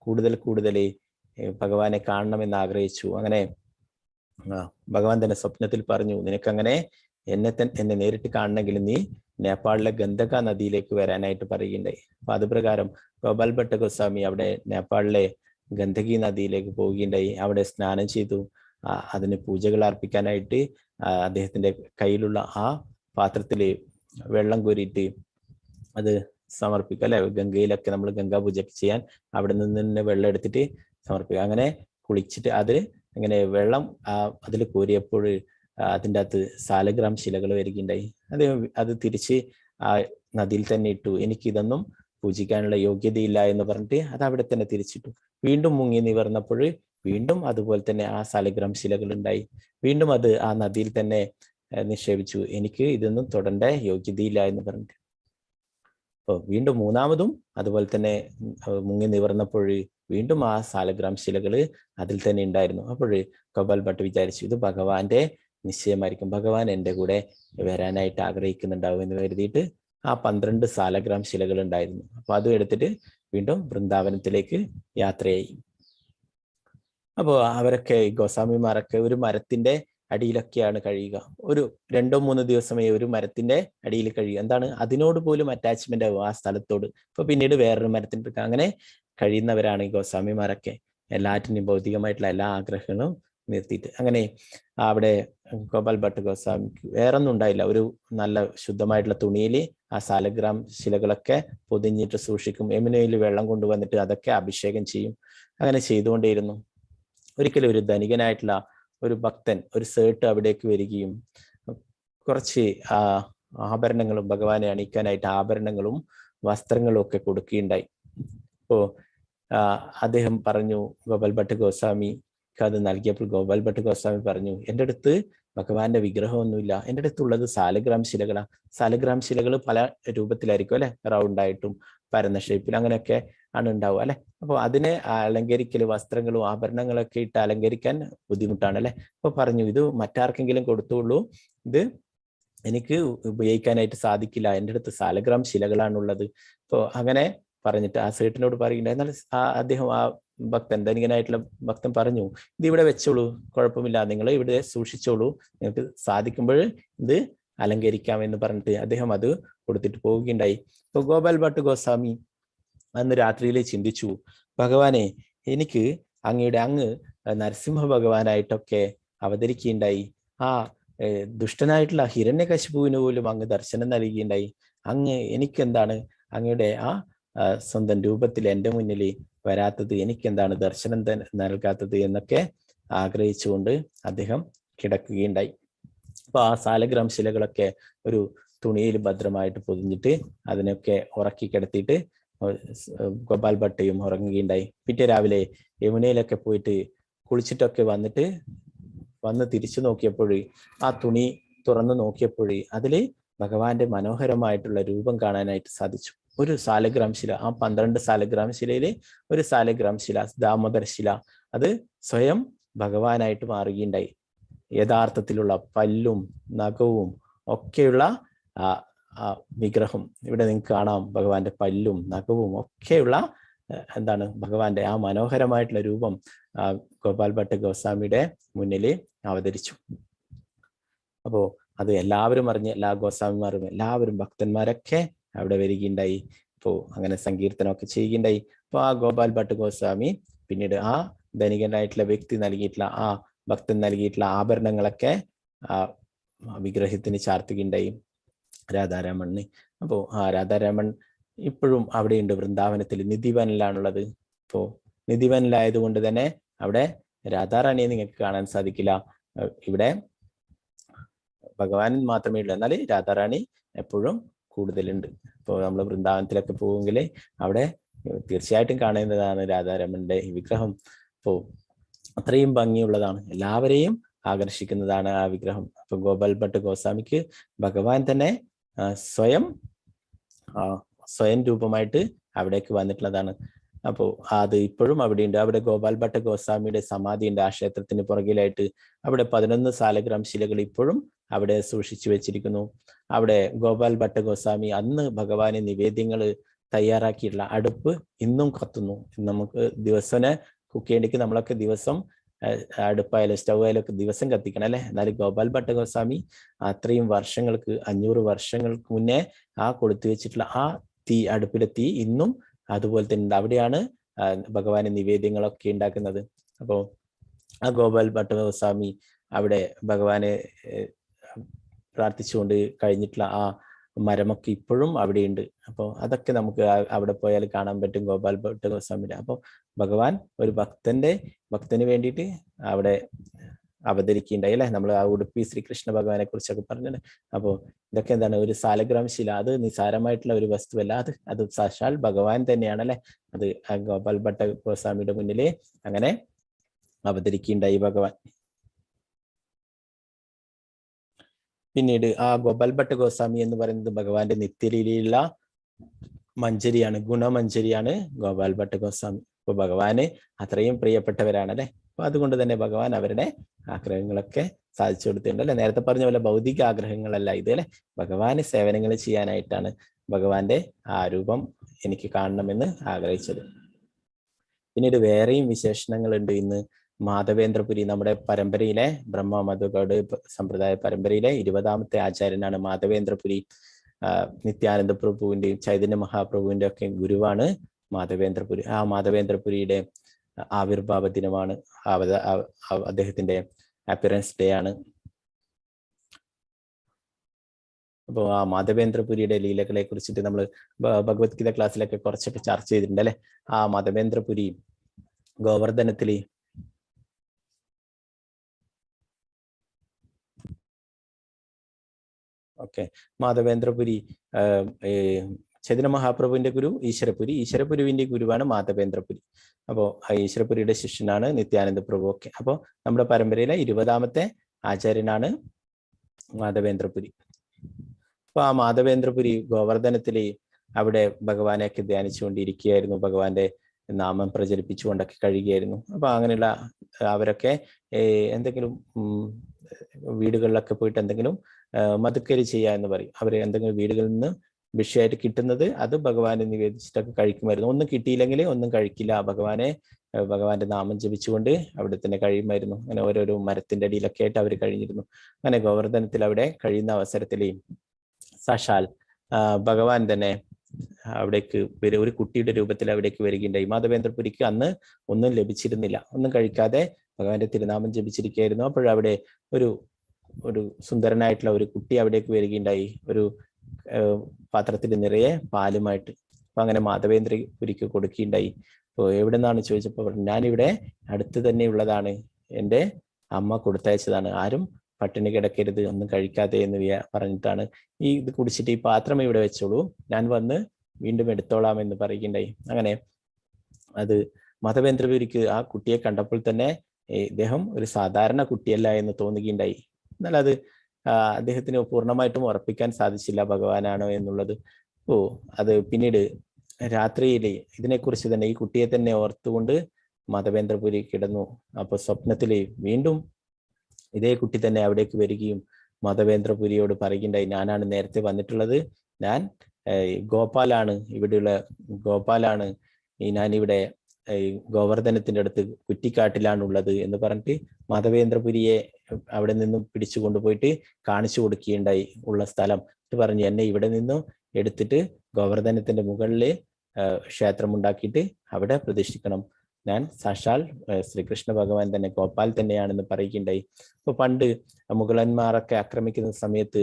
കൂടുതൽ ഭഗവാനെ കാണണമെന്ന് ആഗ്രഹിച്ചു. അങ്ങനെ ഭഗവാൻ തന്നെ സ്വപ്നത്തിൽ പറഞ്ഞു, നിനക്കങ്ങനെ എന്നെ നേരിട്ട് കാണണമെങ്കിൽ നീ നേപ്പാളിലെ ഗന്ധക നദിയിലേക്ക് വരാനായിട്ട് പറയുകയുണ്ടായി. അപ്പൊ അത് പ്രകാരം ഗോപാൽ ഭട്ട ഗോസ്വാമി അവിടെ നേപ്പാളിലെ ഗന്ധകി നദിയിലേക്ക് പോവുകയുണ്ടായി. അവിടെ സ്നാനം ചെയ്തു. അതിന് പൂജകൾ അർപ്പിക്കാനായിട്ട് അദ്ദേഹത്തിന്റെ കയ്യിലുള്ള ആ പാത്രത്തില് വെള്ളം കോരിയിട്ട് അത് സമർപ്പിക്കുക അല്ലെ. ഗംഗയിലൊക്കെ നമ്മൾ ഗംഗാ പൂജയൊക്കെ ചെയ്യാൻ അവിടെ നിന്ന് തന്നെ വെള്ളം എടുത്തിട്ട് സമർപ്പിക്കുക. അങ്ങനെ കുളിച്ചിട്ട് അങ്ങനെ വെള്ളം അതിൽ കോരിയപ്പോൾ അതിൻ്റെ അകത്ത് സാലഗ്രാം ശിലകൾ വരികയുണ്ടായി. അത് തിരിച്ച് ആ നദിയിൽ തന്നെ ഇട്ടു. എനിക്കിതൊന്നും പൂജിക്കാനുള്ള യോഗ്യതയില്ല എന്ന് പറഞ്ഞിട്ട് അത് അവിടെ തന്നെ തിരിച്ചിട്ടു. വീണ്ടും മുങ്ങി നിവർന്നപ്പോൾ വീണ്ടും അതുപോലെ തന്നെ ആ സാലഗ്രാം ശിലകൾ ഉണ്ടായി. വീണ്ടും അത് ആ നദിയിൽ തന്നെ നിക്ഷേപിച്ചു. എനിക്ക് ഇതൊന്നും തൊടേണ്ട യോഗ്യതയില്ല എന്ന് പറഞ്ഞിട്ട്. അപ്പോൾ വീണ്ടും മൂന്നാമതും അതുപോലെ തന്നെ മുങ്ങി നിവർന്നപ്പോൾ വീണ്ടും ആ സാലഗ്രാം ശിലകള് അതിൽ തന്നെ ഉണ്ടായിരുന്നു. അപ്പോൾ ഗോപാൽ ഭട്ട് വിചാരിച്ചു, ഇത് ഭഗവാന്റെ നിശ്ചയമായിരിക്കും, ഭഗവാൻ എൻ്റെ കൂടെ വരാനായിട്ട് ആഗ്രഹിക്കുന്നുണ്ടാവും എന്ന് കരുതിയിട്ട് ആ 12 സാലഗ്രാം ശിലകൾ ഉണ്ടായിരുന്നു. അപ്പൊ അതും എടുത്തിട്ട് വീണ്ടും വൃന്ദാവനത്തിലേക്ക് യാത്രയായി. അപ്പോൾ അവരൊക്കെ ഗോസ്വാമിമാരൊക്കെ ഒരു മരത്തിന്റെ അടിയിലൊക്കെയാണ് കഴിയുക. ഒരു 2-3 ദിവസമേ ഒരു മരത്തിന്റെ അടിയിൽ കഴിയുക. എന്താണ്, അതിനോട് പോലും അറ്റാച്ച്മെന്റ് ആവും ആ സ്ഥലത്തോട്. ഇപ്പൊ പിന്നീട് വേറൊരു മരത്തിന്റെ അങ്ങനെ കഴിയുന്നവരാണ് ഈ ഗോസ്വാമിമാരൊക്കെ. എല്ലാറ്റിനും ഭൗതികമായിട്ടുള്ള എല്ലാ ആഗ്രഹങ്ങളും നിർത്തിയിട്ട് അങ്ങനെ അവിടെ ഗോപാൽ ഭട്ട് ഗോസ്വാമിക്ക് വേറൊന്നും ഉണ്ടായില്ല. ഒരു നല്ല ശുദ്ധമായിട്ടുള്ള തുണിയിൽ ആ സാലഗ്രാം ശിലകളൊക്കെ പൊതിഞ്ഞിട്ട് സൂക്ഷിക്കും. യമുനയിൽ വെള്ളം കൊണ്ടുവന്നിട്ട് അതൊക്കെ അഭിഷേകം ചെയ്യും. അങ്ങനെ ചെയ്തുകൊണ്ടേയിരുന്നു. ഒരിക്കലും ഒരു ധനികനായിട്ടുള്ള ഒരു ഭക്തൻ ഒരു സേട്ട് അവിടേക്ക് വരികയും കുറച്ച് ആഭരണങ്ങളും ഭഗവാനെ അണിയിക്കാനായിട്ട് ആഭരണങ്ങളും വസ്ത്രങ്ങളും ഒക്കെ കൊടുക്കുകയുണ്ടായി. അപ്പോ അദ്ദേഹം പറഞ്ഞു, ഗോപാൽ ഭട്ട് ഗോസ്വാമിക്ക് അത് നൽകിയപ്പോൾ ഗോപാൽ ഭട്ട് ഗോസ്വാമി പറഞ്ഞു, എൻ്റെ അടുത്ത് ഭഗവാന്റെ വിഗ്രഹമൊന്നുമില്ല, എൻ്റെ അടുത്തുള്ളത് സാലഗ്രാം ശിലകളാണ്. സാലഗ്രാം ശിലകൾ പല രൂപത്തിലായിരിക്കും അല്ലെ, റൗണ്ടായിട്ടും പരന്ന ഷേപ്പിൽ അങ്ങനെയൊക്കെ ആണ് ഉണ്ടാവുക അല്ലെ. അപ്പോൾ അതിനെ അലങ്കരിക്കൽ വസ്ത്രങ്ങളും ആഭരണങ്ങളൊക്കെ ഇട്ട് അലങ്കരിക്കാൻ ബുദ്ധിമുട്ടാണ് അല്ലെ. അപ്പൊ പറഞ്ഞു, ഇത് മറ്റാർക്കെങ്കിലും കൊടുത്തുള്ളൂ, ഇത് എനിക്ക് ഉപയോഗിക്കാനായിട്ട് സാധിക്കില്ല, എൻ്റെ അടുത്ത് സാലഗ്രാം ശിലകളാണുള്ളത്. അപ്പോൾ അങ്ങനെ പറഞ്ഞിട്ട് ആ സേട്ടിനോട് പറയുന്നുണ്ട്. എന്നാൽ അദ്ദേഹം ആ ഭക്തൻ ധനികനായിട്ടുള്ള ഭക്തൻ പറഞ്ഞു, ഇത് ഇവിടെ വെച്ചോളൂ, കുഴപ്പമില്ല, നിങ്ങൾ ഇവിടെ സൂക്ഷിച്ചോളൂ, നിങ്ങൾക്ക് സാധിക്കുമ്പോൾ ഇത് അലങ്കരിക്കാം എന്ന് പറഞ്ഞിട്ട് അദ്ദേഹം അത് കൊടുത്തിട്ട് പോവുകയുണ്ടായി. ഇപ്പൊ ഗോപാൽ ഭട്ട് ഗോസ്വാമി അന്ന് രാത്രിയിൽ ചിന്തിച്ചു, ഭഗവാനെ, എനിക്ക് അങ്ങ് നരസിംഹ ഭഗവാനായിട്ടൊക്കെ അവതരിക്കുകയുണ്ടായി. ആ ദുഷ്ടനായിട്ടുള്ള ഹിരണ്യകശിപുവിന് പോലും അങ്ങ് ദർശനം നൽകുകയുണ്ടായി. എനിക്കെന്താണ് അങ്ങയുടെ ആ സ്വന്തം രൂപത്തിൽ എൻ്റെ മുന്നിൽ വരാത്തത്, എനിക്കെന്താണ് ദർശനം നൽകാത്തത് എന്നൊക്കെ ആഗ്രഹിച്ചുകൊണ്ട് അദ്ദേഹം കിടക്കുകയുണ്ടായി. അപ്പൊ ആ സാലഗ്രാം ശിലകളൊക്കെ ഒരു തുണിയിൽ ഭദ്രമായിട്ട് പൊതിഞ്ഞിട്ട് അതിനൊക്കെ ഉറക്കി കിടത്തിയിട്ട് ഗോപാൽ ഭട്ടയും ഉറങ്ങുകയുണ്ടായി. പിറ്റേ രാവിലെ യമുനയിലൊക്കെ പോയിട്ട് കുളിച്ചിട്ടൊക്കെ വന്ന് തിരിച്ചു നോക്കിയപ്പോൾ ആ തുണി തുറന്നു നോക്കിയപ്പോൾ അതില് ഭഗവാന്റെ മനോഹരമായിട്ടുള്ള രൂപം കാണാനായിട്ട് സാധിച്ചു. ഒരു സാലഗ്രാം ശില, ആ 12 സാലഗ്രാം ശിലയില് ഒരു സാലഗ്രാം ശില, ദാമോദർ ശില, അത് സ്വയം ഭഗവാനായിട്ട് മാറുകയുണ്ടായി. യഥാർത്ഥത്തിലുള്ള പല്ലും നഖവും ഒക്കെയുള്ള ആ വിഗ്രഹം ഇവിടെ നിങ്ങൾക്ക് കാണാം. ഭഗവാന്റെ പല്ലും നഖവും ഒക്കെയുള്ള എന്താണ് ഭഗവാന്റെ ആ മനോഹരമായിട്ടുള്ള രൂപം ഗോപാൽ ഭട്ട ഗോസ്വാമിയുടെ മുന്നിൽ അവതരിച്ചു. അപ്പോ അത് എല്ലാവരും അറിഞ്ഞ്, എല്ലാ ഗോസ്വാമിമാരും എല്ലാവരും ഭക്തന്മാരൊക്കെ അവിടെ വരികയുണ്ടായി. അപ്പോൾ അങ്ങനെ സങ്കീർത്തനമൊക്കെ ചെയ്യുകയുണ്ടായി. അപ്പോൾ ആ ഗോപാൽ ഭട്ട ഗോസ്വാമി പിന്നീട് ആ ധനികനായിട്ടുള്ള വ്യക്തി നൽകിയിട്ടുള്ള, ആ ഭക്തൻ നൽകിയിട്ടുള്ള ആഭരണങ്ങളൊക്കെ ആ വിഗ്രഹത്തിന് ചാർത്തുകയുണ്ടായി, രാധാരാമണിന്. അപ്പോൾ ആ രാധാരാമൺ ഇപ്പോഴും അവിടെയുണ്ട്, വൃന്ദാവനത്തിൽ നിധിവനിലാണുള്ളത്. ഇപ്പോൾ നിധിവനിലായതുകൊണ്ട് തന്നെ അവിടെ രാധാറാണിയെ നിങ്ങൾക്ക് കാണാൻ സാധിക്കില്ല. ഇവിടെ ഭഗവാൻ മാത്രമേ ഉള്ളൂ, എന്നാൽ രാധാറാണി എപ്പോഴും കൂടുതലുണ്ട്. ഇപ്പോൾ നമ്മൾ വൃന്ദാവനത്തിലൊക്കെ പോവുമെങ്കിൽ അവിടെ തീർച്ചയായിട്ടും കാണേണ്ടതാണ് രാധാരാമന്റെ ഈ വിഗ്രഹം. അപ്പോൾ അത്രയും ഭംഗിയുള്ളതാണ്, എല്ലാവരെയും ആകർഷിക്കുന്നതാണ് ആ വിഗ്രഹം. അപ്പൊ ഗോപാൽ ഭട്ട ഗോസ്വാമിക്ക് ഭഗവാൻ തന്നെ സ്വയം രൂപമായിട്ട് അവിടേക്ക് വന്നിട്ടുള്ളതാണ്. അപ്പോൾ അത് ഇപ്പോഴും അവിടെയുണ്ട്. അവിടെ ഗോപാൽ ഭട്ട ഗോസ്വാമിയുടെ സമാധിയുണ്ട്. ആ ക്ഷേത്രത്തിന് പുറകിലായിട്ട് അവിടെ 11 സാലഗ്രാം ശിലകൾ ഇപ്പോഴും അവിടെ സൂക്ഷിച്ചു വെച്ചിരിക്കുന്നു. അവിടെ ഗോപാൽ ഭട്ട ഗോസ്വാമി അന്ന് ഭഗവാന് നിവേദ്യങ്ങൾ തയ്യാറാക്കിയിട്ടുള്ള അടുപ്പ് ഇന്നും കത്തുന്നു. നമുക്ക് ദിവസേന കുക്ക് ചെയ്യേണ്ടിക്ക് നമ്മളൊക്കെ ദിവസം അടുപ്പായാലും സ്റ്റൗ ആയാലും ഒക്കെ ദിവസം കത്തിക്കണം അല്ലെ. എന്നാലും ഗോപാൽ ഭട്ട ഗോസ്വാമി അത്രയും വർഷങ്ങൾക്ക് 500 വർഷങ്ങൾക്ക് മുന്നേ ആ കൊടുത്തു വെച്ചിട്ടുള്ള ആ തീ, അടുപ്പിലെ തീ ഇന്നും അതുപോലെ തന്നെ ഉണ്ട്. അവിടെയാണ് ഭഗവാന് നിവേദ്യങ്ങളൊക്കെ ഉണ്ടാക്കുന്നത്. അപ്പോൾ ആ ഗോപാൽ ഭട്ട ഗോസ്വാമി അവിടെ ഭഗവാനെ പ്രാർത്ഥിച്ചുകൊണ്ട് കഴിഞ്ഞിട്ടുള്ള ആ മരമൊക്കെ ഇപ്പോഴും അവിടെയുണ്ട്. അപ്പോൾ അതൊക്കെ നമുക്ക് അവിടെ പോയാൽ കാണാൻ പറ്റും ഗോപാൽ ഭട്ട ഗോസ്വാമിയുടെ. അപ്പോൾ ഭഗവാൻ ഒരു ഭക്തന് വേണ്ടിയിട്ട് അവിടെ അവതരിക്കുകയുണ്ടായി അല്ലെ. നമ്മൾ ആ ഉടുപ്പി ശ്രീകൃഷ്ണ ഭഗവാനെ കുറിച്ചൊക്കെ പറഞ്ഞത്. അപ്പോൾ ഇതൊക്കെ എന്താണ്, ഒരു സാലഗ്രാം ശില, അത് നിസാരമായിട്ടുള്ള ഒരു വസ്തുവല്ല, അത് സാക്ഷാൽ ഭഗവാൻ തന്നെയാണ് അല്ലെ. അത് ആ ഗോപാൽ ഭട്ട ഗോസ്വാമിയുടെ മുന്നിൽ അങ്ങനെ അവതരിക്കുകയുണ്ടായി ഭഗവാൻ. പിന്നീട് ആ ഗോപാൽ ഭട്ട ഗോസ്വാമി എന്ന് പറയുന്നത് ഭഗവാന്റെ നിത്യലീലയിലുള്ള മഞ്ജരിയാണ്, ഗുണമഞ്ജരിയാണ് ഗോപാൽ ഭട്ട ഗോസ്വാമി. അപ്പൊ ഭഗവാന് അത്രയും പ്രിയപ്പെട്ടവരാണ് അല്ലെ. അപ്പൊ അതുകൊണ്ട് തന്നെ ഭഗവാൻ അവരുടെ ആഗ്രഹങ്ങളൊക്കെ സാധിച്ചു കൊടുത്തിട്ടുണ്ട് അല്ലെ. നേരത്തെ പറഞ്ഞ പോലെ ഭൗതിക ആഗ്രഹങ്ങളല്ല ഇത് അല്ലെ, ഭഗവാന് സേവനങ്ങൾ ചെയ്യാനായിട്ടാണ് ഭഗവാന്റെ ആ രൂപം എനിക്ക് കാണണമെന്ന് ആഗ്രഹിച്ചത്. പിന്നീട് വേറെയും വിശേഷണങ്ങളുണ്ട്. ഇന്ന് മാധവേന്ദ്രപുരി, നമ്മുടെ പരമ്പരയിലെ ബ്രഹ്മ മധുഗൗഡ് സമ്പ്രദായ പരമ്പരയിലെ 20ാമത്തെ ആചാര്യനാണ് മാധവേന്ദ്രപുരി. നിത്യാനന്ദ പ്രഭുവിന്റെയും ചൈതന്യ മഹാപ്രഭുവിന്റെ ഒക്കെ ഗുരുവാണ് മാധവേന്ദ്രപുരി. ആ മാധവേന്ദ്രപുരിയുടെ ആവിർഭാവ ദിനമാണ്, അദ്ദേഹത്തിന്റെ അപ്പിയറൻസ് ഡേ ആണ്. അപ്പോൾ ആ മാധവേന്ദ്രപുരിയുടെ ലീലകളെ കുറിച്ചിട്ട് നമ്മൾ ഭഗവത്ഗീത ക്ലാസ്സിലൊക്കെ കുറച്ചൊക്കെ ചർച്ച ചെയ്തിട്ടുണ്ട് അല്ലെ. ആ മാധവേന്ദ്രപുരി ഗോവർദ്ധനത്തില് മാധവേന്ദ്രപുരി ചൈതന്യ മഹാപ്രഭുവിന്റെ ഗുരു ഈശ്വരപുരുവിന്റെ ഗുരുവാണ് മാധവേന്ദ്രപുരി. അപ്പോൾ ആ ഈശ്വരപുരിയുടെ ശിഷ്യനാണ് നിത്യാനന്ദ പ്രഭു ഒക്കെ. അപ്പോൾ നമ്മുടെ പരമ്പരയിലെ 20ാമത്തെ ആചാര്യനാണ് മാധവേന്ദ്രപുരി. അപ്പൊ ആ മാധവേന്ദ്രപുരി ഗോവർദ്ധനത്തില് അവിടെ ഭഗവാനെയൊക്കെ ധ്യാനിച്ചുകൊണ്ടിരിക്കുകയായിരുന്നു, ഭഗവാന്റെ നാമം പ്രചരിപ്പിച്ചുകൊണ്ടൊക്കെ കഴിയുകയായിരുന്നു. അപ്പൊ അങ്ങനെയുള്ള അവരൊക്കെ എന്തെങ്കിലും വീടുകളിലൊക്കെ പോയിട്ട് എന്തെങ്കിലും മധുക്കരി ചെയ്യുക എന്ന് പറയും. അവർ എന്തെങ്കിലും വീടുകളിൽ നിന്ന് ഭിക്ഷയായിട്ട് കിട്ടുന്നത് അത് ഭഗവാനെ നിവേദിച്ചിട്ടൊക്കെ കഴിക്കുമായിരുന്നു. ഒന്നും കിട്ടിയില്ലെങ്കിൽ ഒന്നും കഴിക്കില്ല, ഭഗവാന്റെ നാമം ജപിച്ചുകൊണ്ട് അവിടെ തന്നെ കഴിയുമായിരുന്നു. അങ്ങനെ ഓരോരോ മരത്തിന്റെ അടിയിലൊക്കെ ആയിട്ട് അവർ കഴിഞ്ഞിരുന്നു. അങ്ങനെ ഗോവർദ്ധനത്തിൽ അവിടെ കഴിയുന്ന അവസരത്തിൽ സാക്ഷാൽ ഭഗവാൻ തന്നെ അവിടേക്ക് ഒരു കുട്ടിയുടെ രൂപത്തിൽ അവിടേക്ക് വരികയുണ്ടായി. മാധവേന്ദ്രപുരിക്ക് അന്ന് ഒന്നും ലഭിച്ചിരുന്നില്ല, ഒന്നും കഴിക്കാതെ ഭഗവാന്റെ തിരുനാമം ജപിച്ചിരിക്കുകയായിരുന്നു. അപ്പോഴവിടെ ഒരു സുന്ദരനായിട്ടുള്ള ഒരു കുട്ടി അവിടേക്ക് വരികയുണ്ടായി, ഒരു പാത്രത്തിൽ നിറയെ പാലുമായിട്ട്. അപ്പൊ അങ്ങനെ മാധവേന്ദ്രപുരിക്ക് കൊടുക്കുകയുണ്ടായി. അപ്പോൾ എവിടെ നിന്നാണ് ചോദിച്ചപ്പോൾ ഞാനിവിടെ അടുത്ത് തന്നെ ഉള്ളതാണ്, എൻ്റെ അമ്മ കൊടുത്തയച്ചതാണ്, ആരും പട്ടിണി കിടക്കരുത്, ഒന്നും കഴിക്കാതെ എന്ന് പറഞ്ഞിട്ടാണ് ഇത് കുടിച്ചിട്ട് ഈ പാത്രം ഇവിടെ വെച്ചോളൂ, ഞാൻ വന്ന് വീണ്ടും എടുത്തോളാം എന്ന് പറയുകയുണ്ടായി. അങ്ങനെ അത് മാധവേന്ദ്രപുരിക്ക് ആ കുട്ടിയെ കണ്ടപ്പോൾ തന്നെ ഇദ്ദേഹം ഒരു സാധാരണ കുട്ടിയല്ല എന്ന് തോന്നുകയുണ്ടായി. എന്നാൽ അത് അദ്ദേഹത്തിന് പൂർണ്ണമായിട്ടും ഉറപ്പിക്കാൻ സാധിച്ചില്ല ഭഗവാനാണോ എന്നുള്ളത്. അത് പിന്നീട് രാത്രിയിലെ ഇതിനെക്കുറിച്ച് തന്നെ ഈ കുട്ടിയെ തന്നെ ഓർത്തുകൊണ്ട് മാധവേന്ദ്രപുരി കിടന്നു. അപ്പൊ സ്വപ്നത്തില് വീണ്ടും ഇതേ കുട്ടി തന്നെ അവിടേക്ക് വരികയും മാധവേന്ദ്രപുരിയോട് പറയുകയുണ്ടായി, ഞാനാണ് നേരത്തെ വന്നിട്ടുള്ളത്, ഞാൻ ഗോപാലാണ്, ഇവിടെയുള്ള ഗോപാലാണ്, ഞാനിവിടെ ഗോവർദ്ധനത്തിന്റെ അടുത്ത് കുറ്റിക്കാട്ടിലാണ് ഉള്ളത് എന്ന് പറഞ്ഞിട്ട് മാധവേന്ദ്രപുരിയെ അവിടെ നിന്നും പിടിച്ചു കൊണ്ടുപോയിട്ട് കാണിച്ചു കൊടുക്കുകയുണ്ടായി ഉള്ള സ്ഥലം. പറഞ്ഞു, എന്നെ ഇവിടെ നിന്നും എടുത്തിട്ട് ഗോവർദ്ധനത്തിന്റെ മുകളില് ക്ഷേത്രമുണ്ടാക്കിയിട്ട് അവിടെ പ്രതിഷ്ഠിക്കണം, ഞാൻ സാക്ഷാൽ ശ്രീകൃഷ്ണ ഭഗവാൻ തന്നെ, ഗോപാൽ തന്നെയാണെന്ന് പറയുകയുണ്ടായി. അപ്പൊ പണ്ട് മുഗളന്മാരൊക്കെ ആക്രമിക്കുന്ന സമയത്ത്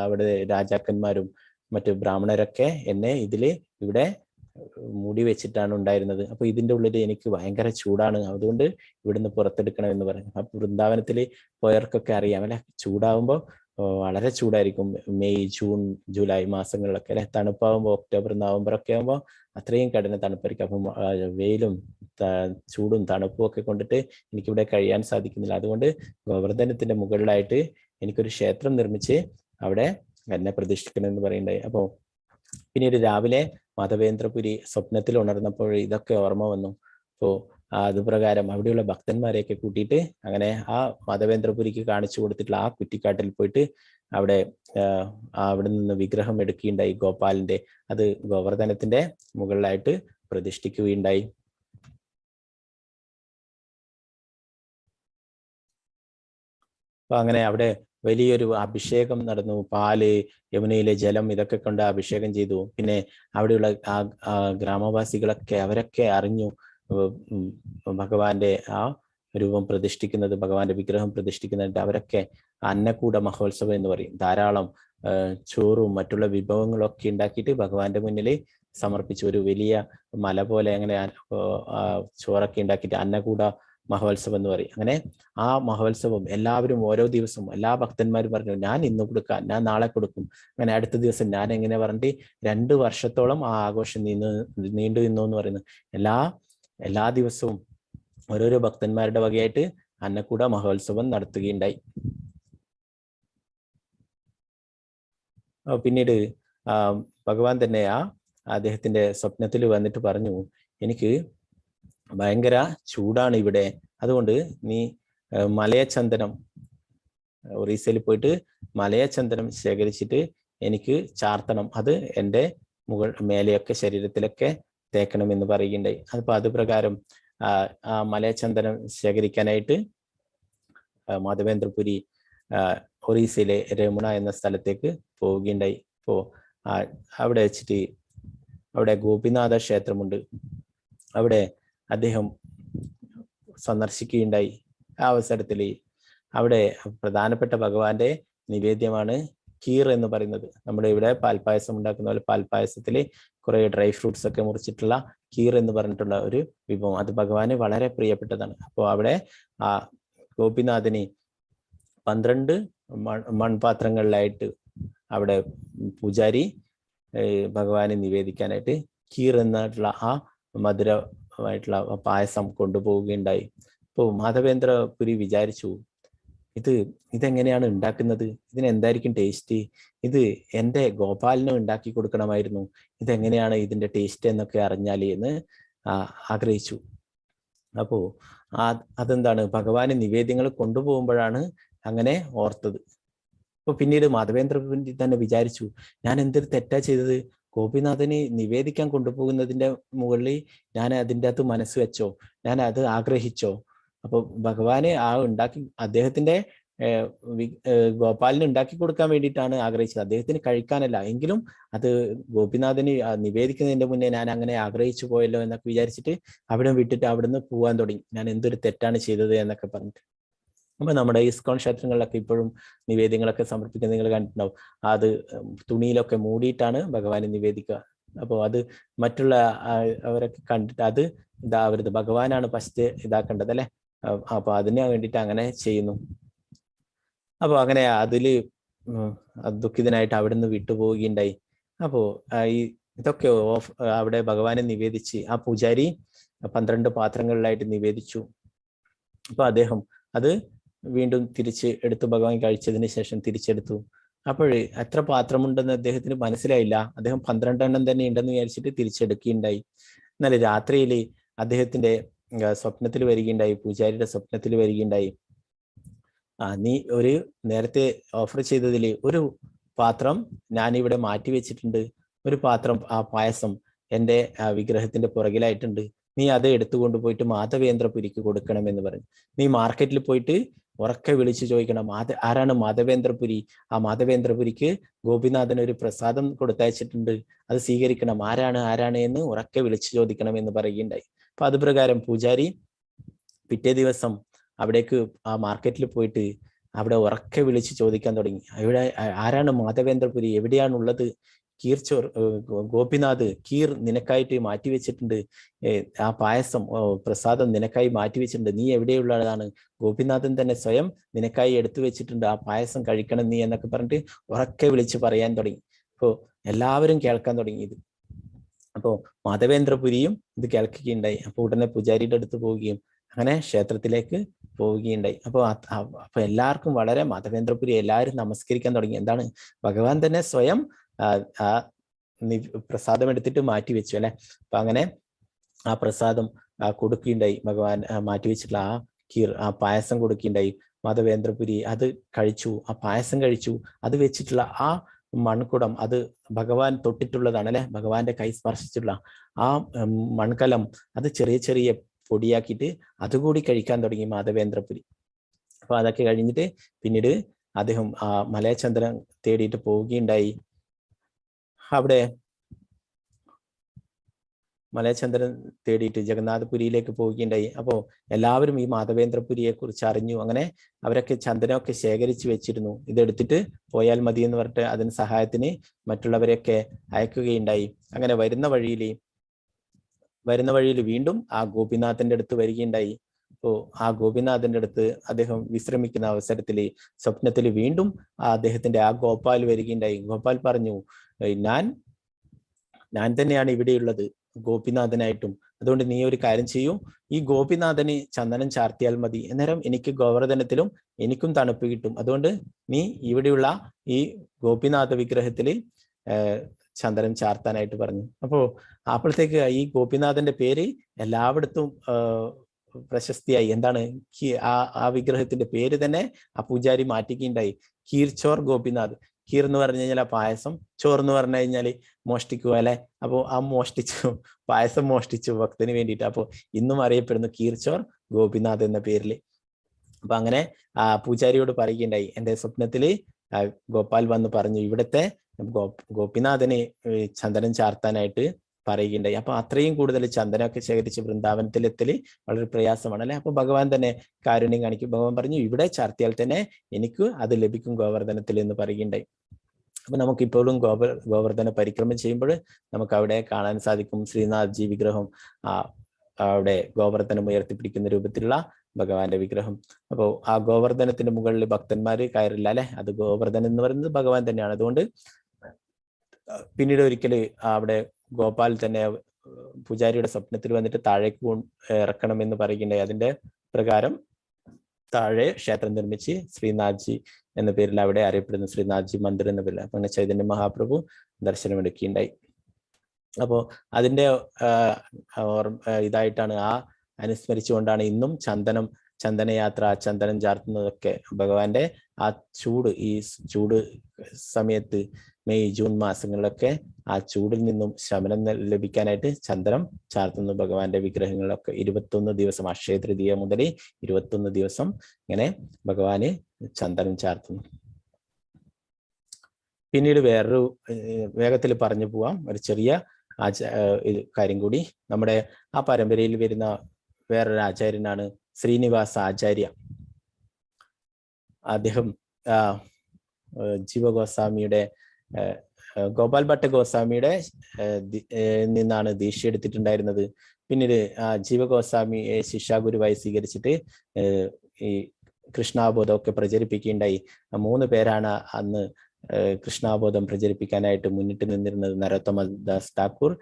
അവിടെ രാജാക്കന്മാരും മറ്റു ബ്രാഹ്മണരൊക്കെ എന്നെ ഇവിടെ മൂടി വെച്ചിട്ടാണ് ഉണ്ടായിരുന്നത്. അപ്പൊ ഇതിന്റെ ഉള്ളിൽ എനിക്ക് ഭയങ്കര ചൂടാണ്, അതുകൊണ്ട് ഇവിടുന്ന് പുറത്തെടുക്കണം എന്ന് പറഞ്ഞു. അപ്പൊ വൃന്ദാവനത്തിൽ പോയവർക്കൊക്കെ അറിയാം അല്ലെ, ചൂടാവുമ്പോൾ വളരെ ചൂടായിരിക്കും. മെയ്, ജൂൺ, ജൂലൈ മാസങ്ങളിലൊക്കെ അല്ലെ. തണുപ്പാവുമ്പോൾ ഒക്ടോബർ, നവംബർ ഒക്കെ ആകുമ്പോൾ അത്രയും കഠിന തണുപ്പായിരിക്കും. അപ്പം വെയിലും ചൂടും തണുപ്പും ഒക്കെ കൊണ്ടിട്ട് എനിക്കിവിടെ കഴിയാൻ സാധിക്കുന്നില്ല. അതുകൊണ്ട് ഗോവർദ്ധനത്തിന്റെ മുകളിലായിട്ട് എനിക്കൊരു ക്ഷേത്രം നിർമ്മിച്ച് അവിടെ എന്നെ പ്രതിഷ്ഠിക്കണം എന്ന് പറയുണ്ടായി. അപ്പോൾ പിന്നീട് രാവിലെ മാധവേന്ദ്രപുരി സ്വപ്നത്തിൽ ഉണർന്നപ്പോൾ ഇതൊക്കെ ഓർമ്മ വന്നു. അപ്പോൾ അതുപ്രകാരം അവിടെയുള്ള ഭക്തന്മാരെയൊക്കെ കൂട്ടിയിട്ട് അങ്ങനെ ആ മാധവേന്ദ്രപുരിക്ക് കാണിച്ചു കൊടുത്തിട്ടുള്ള ആ കുറ്റിക്കാട്ടിൽ പോയിട്ട് അവിടെ നിന്ന് വിഗ്രഹം എടുക്കുകയുണ്ടായി ഗോപാലിന്റെ. അത് ഗോവർദ്ധനത്തിന്റെ മുകളിലായിട്ട് പ്രതിഷ്ഠിക്കുകയുണ്ടായി. അപ്പൊ അങ്ങനെ അവിടെ വലിയൊരു അഭിഷേകം നടന്നു. പാല്, യമുനയിലെ ജലം ഇതൊക്കെ കൊണ്ട് അഭിഷേകം ചെയ്തു. പിന്നെ അവിടെയുള്ള ആ ഗ്രാമവാസികളൊക്കെ അവരൊക്കെ അറിഞ്ഞു ഭഗവാന്റെ ആ രൂപം പ്രതിഷ്ഠിക്കുന്നത്, ഭഗവാന്റെ വിഗ്രഹം പ്രതിഷ്ഠിക്കുന്നുണ്ട്. അവരൊക്കെ അന്നകൂട മഹോത്സവം എന്ന് പറയും. ധാരാളം ചോറും മറ്റുള്ള വിഭവങ്ങളൊക്കെ ഉണ്ടാക്കിയിട്ട് ഭഗവാന്റെ മുന്നിൽ സമർപ്പിച്ചു. ഒരു വലിയ മല പോലെ അങ്ങനെ ചോറൊക്കെ ഉണ്ടാക്കിയിട്ട് അന്നകൂട മഹോത്സവം എന്ന് പറയും. അങ്ങനെ ആ മഹോത്സവം എല്ലാവരും ഓരോ ദിവസവും എല്ലാ ഭക്തന്മാരും പറഞ്ഞു, ഞാൻ ഇന്ന് കൊടുക്കാം, ഞാൻ നാളെ കൊടുക്കും, അങ്ങനെ അടുത്ത ദിവസം ഞാൻ എങ്ങനെ പറഞ്ഞിട്ട് 2 വർഷത്തോളം ആ ആഘോഷം നീണ്ടു നിന്നു എന്ന് പറയുന്നത്. എല്ലാ ദിവസവും ഓരോരോ ഭക്തന്മാരുടെ വകയായിട്ട് അന്നകൂട മഹോത്സവം നടത്തുകയുണ്ടായി. പിന്നീട് ഭഗവാൻ തന്നെ അദ്ദേഹത്തിന്റെ സ്വപ്നത്തിൽ വന്നിട്ട് പറഞ്ഞു, എനിക്ക് ഭയങ്കര ചൂടാണ് ഇവിടെ, അതുകൊണ്ട് നീ മലയചന്ദനം, ഒറീസയിൽ പോയിട്ട് മലയചന്ദനം ശേഖരിച്ചിട്ട് എനിക്ക് ചാർത്തണം, അത് എൻ്റെ മേലെയൊക്കെ ശരീരത്തിലൊക്കെ തേക്കണം എന്ന് പറയുകയുണ്ടായി. അപ്പൊ അത് പ്രകാരം ആ മലയചന്ദനം ശേഖരിക്കാനായിട്ട് മാധവേന്ദ്രപുരി ഒറീസയിലെ രമുണ എന്ന സ്ഥലത്തേക്ക് പോവുകയുണ്ടായി. അപ്പോ അവിടെ വെച്ചിട്ട് അവിടെ ഗോപിനാഥ ക്ഷേത്രമുണ്ട്, അവിടെ അദ്ദേഹം സന്ദർശിക്കുകയുണ്ടായി. ആ അവസരത്തിൽ അവിടെ പ്രധാനപ്പെട്ട ഭഗവാന്റെ നിവേദ്യമാണ് കീർ എന്ന് പറയുന്നത്. നമ്മുടെ ഇവിടെ പാൽപ്പായസം ഉണ്ടാക്കുന്ന പോലെ പാൽപ്പായസത്തിൽ കുറെ ഡ്രൈ ഫ്രൂട്ട്സ് ഒക്കെ മുറിച്ചിട്ടുള്ള കീർ എന്ന് പറഞ്ഞിട്ടുള്ള ഒരു വിഭവം, അത് ഭഗവാന് വളരെ പ്രിയപ്പെട്ടതാണ്. അപ്പോൾ അവിടെ ആ ഗോപിനാഥന് 12 മൺപാത്രങ്ങളിലായിട്ട് അവിടെ പൂജാരി ഭഗവാനെ നിവേദിക്കാനായിട്ട് കീർ എന്നായിട്ടുള്ള ആ മധുരമായിട്ടുള്ള പായസം കൊണ്ടുപോവുകയുണ്ടായി. അപ്പോൾ മാധവേന്ദ്രപുരി വിചാരിച്ചു, ഇതെങ്ങനെയാണ് ഉണ്ടാക്കുന്നത്, ഇതിനെന്തായിരിക്കും ടേസ്റ്റ്, ഇത് എൻ്റെ ഗോപാലിനും ഉണ്ടാക്കി കൊടുക്കണമായിരുന്നു, ഇതെങ്ങനെയാണ് ഇതിൻ്റെ ടേസ്റ്റ് എന്നൊക്കെ അറിഞ്ഞാൽ എന്ന് ആഗ്രഹിച്ചു. അപ്പോ അതെന്താണ്, ഭഗവാന് നിവേദ്യങ്ങൾ കൊണ്ടുപോകുമ്പോഴാണ് അങ്ങനെ ഓർത്തത്. അപ്പൊ പിന്നീട് മാധവേന്ദ്രപുരി തന്നെ വിചാരിച്ചു, ഞാൻ എന്തൊരു തെറ്റാ ചെയ്തത്, ഗോപിനാഥനെ നിവേദിക്കാൻ കൊണ്ടുപോകുന്നതിന്റെ മുകളിൽ ഞാൻ അതിൻ്റെ അകത്ത് മനസ്സ് വെച്ചോ, ഞാൻ അത് ആഗ്രഹിച്ചോ. അപ്പൊ ഭഗവാനെ അദ്ദേഹത്തിന്റെ ഗോപാലിന് ഉണ്ടാക്കി കൊടുക്കാൻ വേണ്ടിയിട്ടാണ് ആഗ്രഹിച്ചത്, അദ്ദേഹത്തിന് കഴിക്കാനല്ല. എങ്കിലും അത് ഗോപിനാഥന് നിവേദിക്കുന്നതിന്റെ മുന്നേ ഞാൻ അങ്ങനെ ആഗ്രഹിച്ചു പോയല്ലോ എന്നൊക്കെ വിചാരിച്ചിട്ട് അവിടെ വിട്ടിട്ട് അവിടുന്ന് പോകാൻ തുടങ്ങി. ഞാൻ എന്തൊരു തെറ്റാണ് ചെയ്തത് എന്നൊക്കെ പറഞ്ഞിട്ട്. അപ്പൊ നമ്മുടെ ഇസ്കോൺ ക്ഷേത്രങ്ങളിലൊക്കെ ഇപ്പോഴും നിവേദ്യങ്ങളൊക്കെ സമർപ്പിക്കുന്നത് നിങ്ങൾ കണ്ടിട്ടുണ്ടാവും. അത് തുണിയിലൊക്കെ മൂടിയിട്ടാണ് ഭഗവാനെ നിവേദിക്കുക. അപ്പോൾ അത് മറ്റുള്ള അവരൊക്കെ കണ്ടിട്ട് അത് ഇതാവരുത്, ഭഗവാനാണ് ഫസ്റ്റ് ഇതാക്കേണ്ടത് അല്ലെ. അപ്പൊ അതിന് വേണ്ടിയിട്ട് അങ്ങനെ ചെയ്യുന്നു. അപ്പൊ അങ്ങനെ അതില് ദുഃഖിതനായിട്ട് അവിടെ നിന്ന് വിട്ടുപോവുകയുണ്ടായി. അപ്പോ ഈ ഇതൊക്കെ അവിടെ ഭഗവാനെ നിവേദിച്ച് ആ പൂജാരി 12 പാത്രങ്ങളിലായിട്ട് നിവേദിച്ചു. അപ്പൊ അദ്ദേഹം അത് വീണ്ടും തിരിച്ച് എടുത്തു. ഭഗവാൻ കഴിച്ചതിന് ശേഷം തിരിച്ചെടുത്തു. അപ്പോൾ എത്ര പാത്രമുണ്ടെന്ന് അദ്ദേഹത്തിന് മനസ്സിലായില്ല. അദ്ദേഹം 12 എണ്ണം തന്നെ ഉണ്ടെന്ന് വിചാരിച്ചിട്ട് തിരിച്ചെടുക്കുകയുണ്ടായി. എന്നാൽ രാത്രിയിൽ അദ്ദേഹത്തിന്റെ സ്വപ്നത്തിൽ വരികയുണ്ടായി, പൂജാരിയുടെ സ്വപ്നത്തിൽ വരികയുണ്ടായി, നീ ഒരു നേരത്തെ ഓഫർ ചെയ്തതിൽ ഒരു പാത്രം ഞാനിവിടെ മാറ്റി വെച്ചിട്ടുണ്ട്, ഒരു പാത്രം ആ പായസം എൻ്റെ വിഗ്രഹത്തിന്റെ പുറകിലായിട്ടുണ്ട്, നീ അത് എടുത്തുകൊണ്ട് പോയിട്ട് മാധവേന്ദ്രപുരിക്ക് കൊടുക്കണമെന്ന് പറഞ്ഞു. നീ മാർക്കറ്റിൽ പോയിട്ട് ഉറക്കെ വിളിച്ചു ചോദിക്കണം, ആരാണ് മാധവേന്ദ്രപുരി, ആ മാധവേന്ദ്രപുരിക്ക് ഗോപിനാഥൻ ഒരു പ്രസാദം കൊടുത്തയച്ചിട്ടുണ്ട്, അത് സ്വീകരിക്കണം, ആരാണ് എന്ന് ഉറക്കെ വിളിച്ചു ചോദിക്കണം എന്ന് പറയുകയുണ്ടായി. അപ്പൊ അത് പ്രകാരം പൂജാരി പിറ്റേ ദിവസം അവിടേക്ക് ആ മാർക്കറ്റിൽ പോയിട്ട് അവിടെ ഉറക്കെ വിളിച്ച് ചോദിക്കാൻ തുടങ്ങി, അവിടെ ആരാണ് മാധവേന്ദ്രപുരി, എവിടെയാണുള്ളത്, കീർച്ചോർ ഗോപിനാഥ് കീർ നിനക്കായിട്ട് മാറ്റിവെച്ചിട്ടുണ്ട്, ആ പായസം പ്രസാദം നിനക്കായി മാറ്റിവെച്ചിട്ടുണ്ട്, നീ എവിടെയുള്ളതാണ്, ഗോപിനാഥൻ തന്നെ സ്വയം നിനക്കായി എടുത്തു വെച്ചിട്ടുണ്ട്, ആ പായസം കഴിക്കണം നീ എന്നൊക്കെ പറഞ്ഞിട്ട് ഉറക്കെ വിളിച്ച് പറയാൻ തുടങ്ങി. അപ്പോൾ എല്ലാവരും കേൾക്കാൻ തുടങ്ങി ഇത്. അപ്പോൾ മാധവേന്ദ്രപുരിയും ഇത് കേൾക്കുകയുണ്ടായി. അപ്പോൾ ഉടനെ പൂജാരിയുടെ അടുത്ത് പോവുകയും അങ്ങനെ ക്ഷേത്രത്തിലേക്ക് പോവുകയുണ്ടായി. അപ്പൊ എല്ലാവർക്കും വളരെ മാധവേന്ദ്രപുരി എല്ലാവരും നമസ്കരിക്കാൻ തുടങ്ങി. എന്താണ്, ഭഗവാൻ തന്നെ സ്വയം പ്രസാദം എടുത്തിട്ട് മാറ്റി വെച്ചു അല്ലെ. അപ്പൊ അങ്ങനെ ആ പ്രസാദം കൊടുക്കുകയുണ്ടായി. ഭഗവാൻ മാറ്റിവെച്ചിട്ടുള്ള ആ കീർ, ആ പായസം കൊടുക്കുകയുണ്ടായി. മാധവേന്ദ്രപുരി അത് കഴിച്ചു, ആ പായസം കഴിച്ചു. അത് വെച്ചിട്ടുള്ള ആ മൺകുടം അത് ഭഗവാൻ തൊട്ടിട്ടുള്ളതാണ് അല്ലെ, ഭഗവാന്റെ കൈ സ്പർശിച്ചിട്ടുള്ള ആ മൺകലം അത് ചെറിയ ചെറിയ പൊടിയാക്കിയിട്ട് അതുകൂടി കഴിക്കാൻ തുടങ്ങി മാധവേന്ദ്രപുരി. അപ്പൊ അതൊക്കെ കഴിഞ്ഞിട്ട് പിന്നീട് അദ്ദേഹം ആ മലയചന്ദ്രൻ തേടിയിട്ട് പോവുകയുണ്ടായി. അവിടെ മലയചന്ദ്രൻ തേടിയിട്ട് ജഗന്നാഥപുരിയിലേക്ക് പോവുകയുണ്ടായി. അപ്പോൾ എല്ലാവരും ഈ മാധവേന്ദ്രപുരിയെ കുറിച്ച് അറിഞ്ഞു. അങ്ങനെ അവരൊക്കെ ചന്ദനമൊക്കെ ശേഖരിച്ചു വെച്ചിരുന്നു. ഇതെടുത്തിട്ട് പോയാൽ മതി എന്ന് പറഞ്ഞിട്ട് അതിന് സഹായത്തിന് മറ്റുള്ളവരെയൊക്കെ അയക്കുകയുണ്ടായി. അങ്ങനെ വരുന്ന വഴിയിൽ വീണ്ടും ആ ഗോപിനാഥന്റെ അടുത്ത് വരികയുണ്ടായി. അപ്പോൾ ആ ഗോപിനാഥന്റെ അടുത്ത് അദ്ദേഹം വിശ്രമിക്കുന്ന അവസരത്തിൽ സ്വപ്നത്തിൽ വീണ്ടും അദ്ദേഹത്തിന്റെ ആ ഗോപാൽ വരികയുണ്ടായി. ഗോപാൽ പറഞ്ഞു, ഞാൻ തന്നെയാണ് ഇവിടെയുള്ളത് ഗോപിനാഥനായിട്ടും, അതുകൊണ്ട് നീ ഒരു കാര്യം ചെയ്യൂ, ഈ ഗോപിനാഥന് ചന്ദനം ചാർത്തിയാൽ മതി, അന്നേരം എനിക്ക് ഗോവർദ്ധനത്തിലും എനിക്കും തണുപ്പ് കിട്ടും, അതുകൊണ്ട് നീ ഇവിടെയുള്ള ഈ ഗോപിനാഥ വിഗ്രഹത്തില് ചന്ദനം ചാർത്താനായിട്ട് പറഞ്ഞു. അപ്പോഴത്തേക്ക് ഈ ഗോപിനാഥന്റെ പേര് എല്ലായിടത്തും പ്രശസ്തിയായി. എന്താണ്, ആ വിഗ്രഹത്തിന്റെ പേര് തന്നെ ആ പൂജാരി മാറ്റിക്കുകയുണ്ടായി, കീർച്ചോർ ഗോപിനാഥ്. കീർ എന്ന് പറഞ്ഞു കഴിഞ്ഞാൽ ആ പായസം, ചോർ എന്ന് പറഞ്ഞു കഴിഞ്ഞാല് മോഷ്ടിക്കുക അല്ലെ. അപ്പോൾ ആ പായസം മോഷ്ടിച്ചു ഭക്തന് വേണ്ടിയിട്ട്. അപ്പോൾ ഇന്നും അറിയപ്പെടുന്നു കീർച്ചോർ ഗോപിനാഥ് എന്ന പേരില്. അപ്പൊ അങ്ങനെ ആ പൂജാരിയോട് പറയുകയുണ്ടായി, എന്റെ സ്വപ്നത്തില് ഗോപാൽ വന്ന് പറഞ്ഞു ഇവിടത്തെ ഗോപിനാഥനെ ചന്ദനം ചാർത്താനായിട്ട് പറയുകയുണ്ടായി. അപ്പൊ അത്രയും കൂടുതൽ ചന്ദനമൊക്കെ ശേഖരിച്ച് വൃന്ദാവനത്തിലെത്തല് വളരെ പ്രയാസമാണ് അല്ലെ. അപ്പൊ ഭഗവാൻ തന്നെ കാരുണ്യം കാണിക്കും. ഭഗവാൻ പറഞ്ഞു ഇവിടെ ചാർത്തിയാൽ തന്നെ എനിക്ക് അത് ലഭിക്കും ഗോവർദ്ധനത്തിൽ എന്ന് പറയുകയുണ്ടായി. അപ്പൊ നമുക്കിപ്പോഴും ഗോവർദ്ധന പരിക്രമം ചെയ്യുമ്പോൾ നമുക്ക് അവിടെ കാണാൻ സാധിക്കും ശ്രീനാഥ്ജി വിഗ്രഹം, അവിടെ ഗോവർദ്ധനം ഉയർത്തിപ്പിടിക്കുന്ന രൂപത്തിലുള്ള ഭഗവാന്റെ വിഗ്രഹം. അപ്പോൾ ആ ഗോവർദ്ധനത്തിന്റെ മുകളിൽ ഭക്തന്മാര് കയറില്ല അല്ലെ. അത് ഗോവർദ്ധനം എന്ന് പറയുന്നത് ഭഗവാൻ തന്നെയാണ്. അതുകൊണ്ട് പിന്നീട് ഒരിക്കല് അവിടെ ഗോപാൽ തന്നെ പൂജാരിയുടെ സ്വപ്നത്തിൽ വന്നിട്ട് താഴേക്ക് ഇറക്കണമെന്ന് പറയുകയുണ്ടായി. അതിന്റെ പ്രകാരം താഴെ ക്ഷേത്രം നിർമ്മിച്ച് ശ്രീനാഥ്ജി എന്ന പേരിൽ അവിടെ അറിയപ്പെടുന്ന ശ്രീനാഥ്ജി മന്ദിർ എന്ന പേരിൽ അങ്ങനെ ചൈതന്യ മഹാപ്രഭു ദർശനമെടുക്കുകയുണ്ടായി. അപ്പോ അതിന്റെ ഇതായിട്ടാണ് അനുസ്മരിച്ചുകൊണ്ടാണ് ഇന്നും ചന്ദനയാത്ര, ചന്ദനം ചാർത്തുന്നതൊക്കെ. ഭഗവാന്റെ ആ ഈ ചൂട് സമയത്ത് മെയ് ജൂൺ മാസങ്ങളിലൊക്കെ ആ ചൂടിൽ നിന്നും ശമനം ലഭിക്കാനായിട്ട് ചന്ദനം ചാർത്തുന്നു ഭഗവാന്റെ വിഗ്രഹങ്ങളിലൊക്കെ. 21 ദിവസം അക്ഷയ തൃതീയ മുതൽ 21 ദിവസം ഇങ്ങനെ ഭഗവാന് ചന്ദനം ചാർത്തുന്നു. പിന്നീട് വേറൊരു വേഗത്തിൽ പറഞ്ഞു പോവാം, ഒരു ചെറിയ കാര്യം കൂടി. നമ്മുടെ ആ പരമ്പരയിൽ വരുന്ന വേറൊരു ആചാര്യനാണ് ശ്രീനിവാസ ആചാര്യ. അദ്ദേഹം ജീവഗോസ്വാമിയുടെ ഗോപാൽ ഭട്ട ഗോസ്വാമിയുടെ നിന്നാണ് ദീക്ഷ എടുത്തിട്ടുണ്ടായിരുന്നത്. പിന്നീട് ജീവഗോസ്വാമിയെ ശിക്ഷാഗുരുവായി സ്വീകരിച്ചിട്ട് ഈ കൃഷ്ണാബോധമൊക്കെ പ്രചരിപ്പിക്കുകയുണ്ടായി. 3 പേരാണ് അന്ന് കൃഷ്ണാബോധം പ്രചരിപ്പിക്കാനായിട്ട് മുന്നിട്ട് നിന്നിരുന്നത് നരോത്തമ ദാസ് താക്കൂർ,